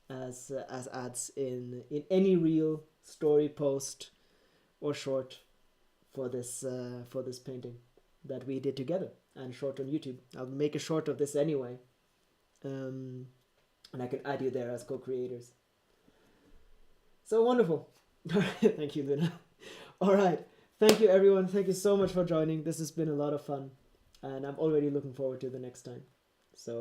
as ads in any reel, story, post, or short for this painting that we did together, and short on YouTube. I'll make a short of this anyway, and I can add you there as co-creators. So wonderful. Thank you, Luna. All right. Thank you, everyone. Thank you so much for joining. This has been a lot of fun, and I'm already looking forward to the next time. So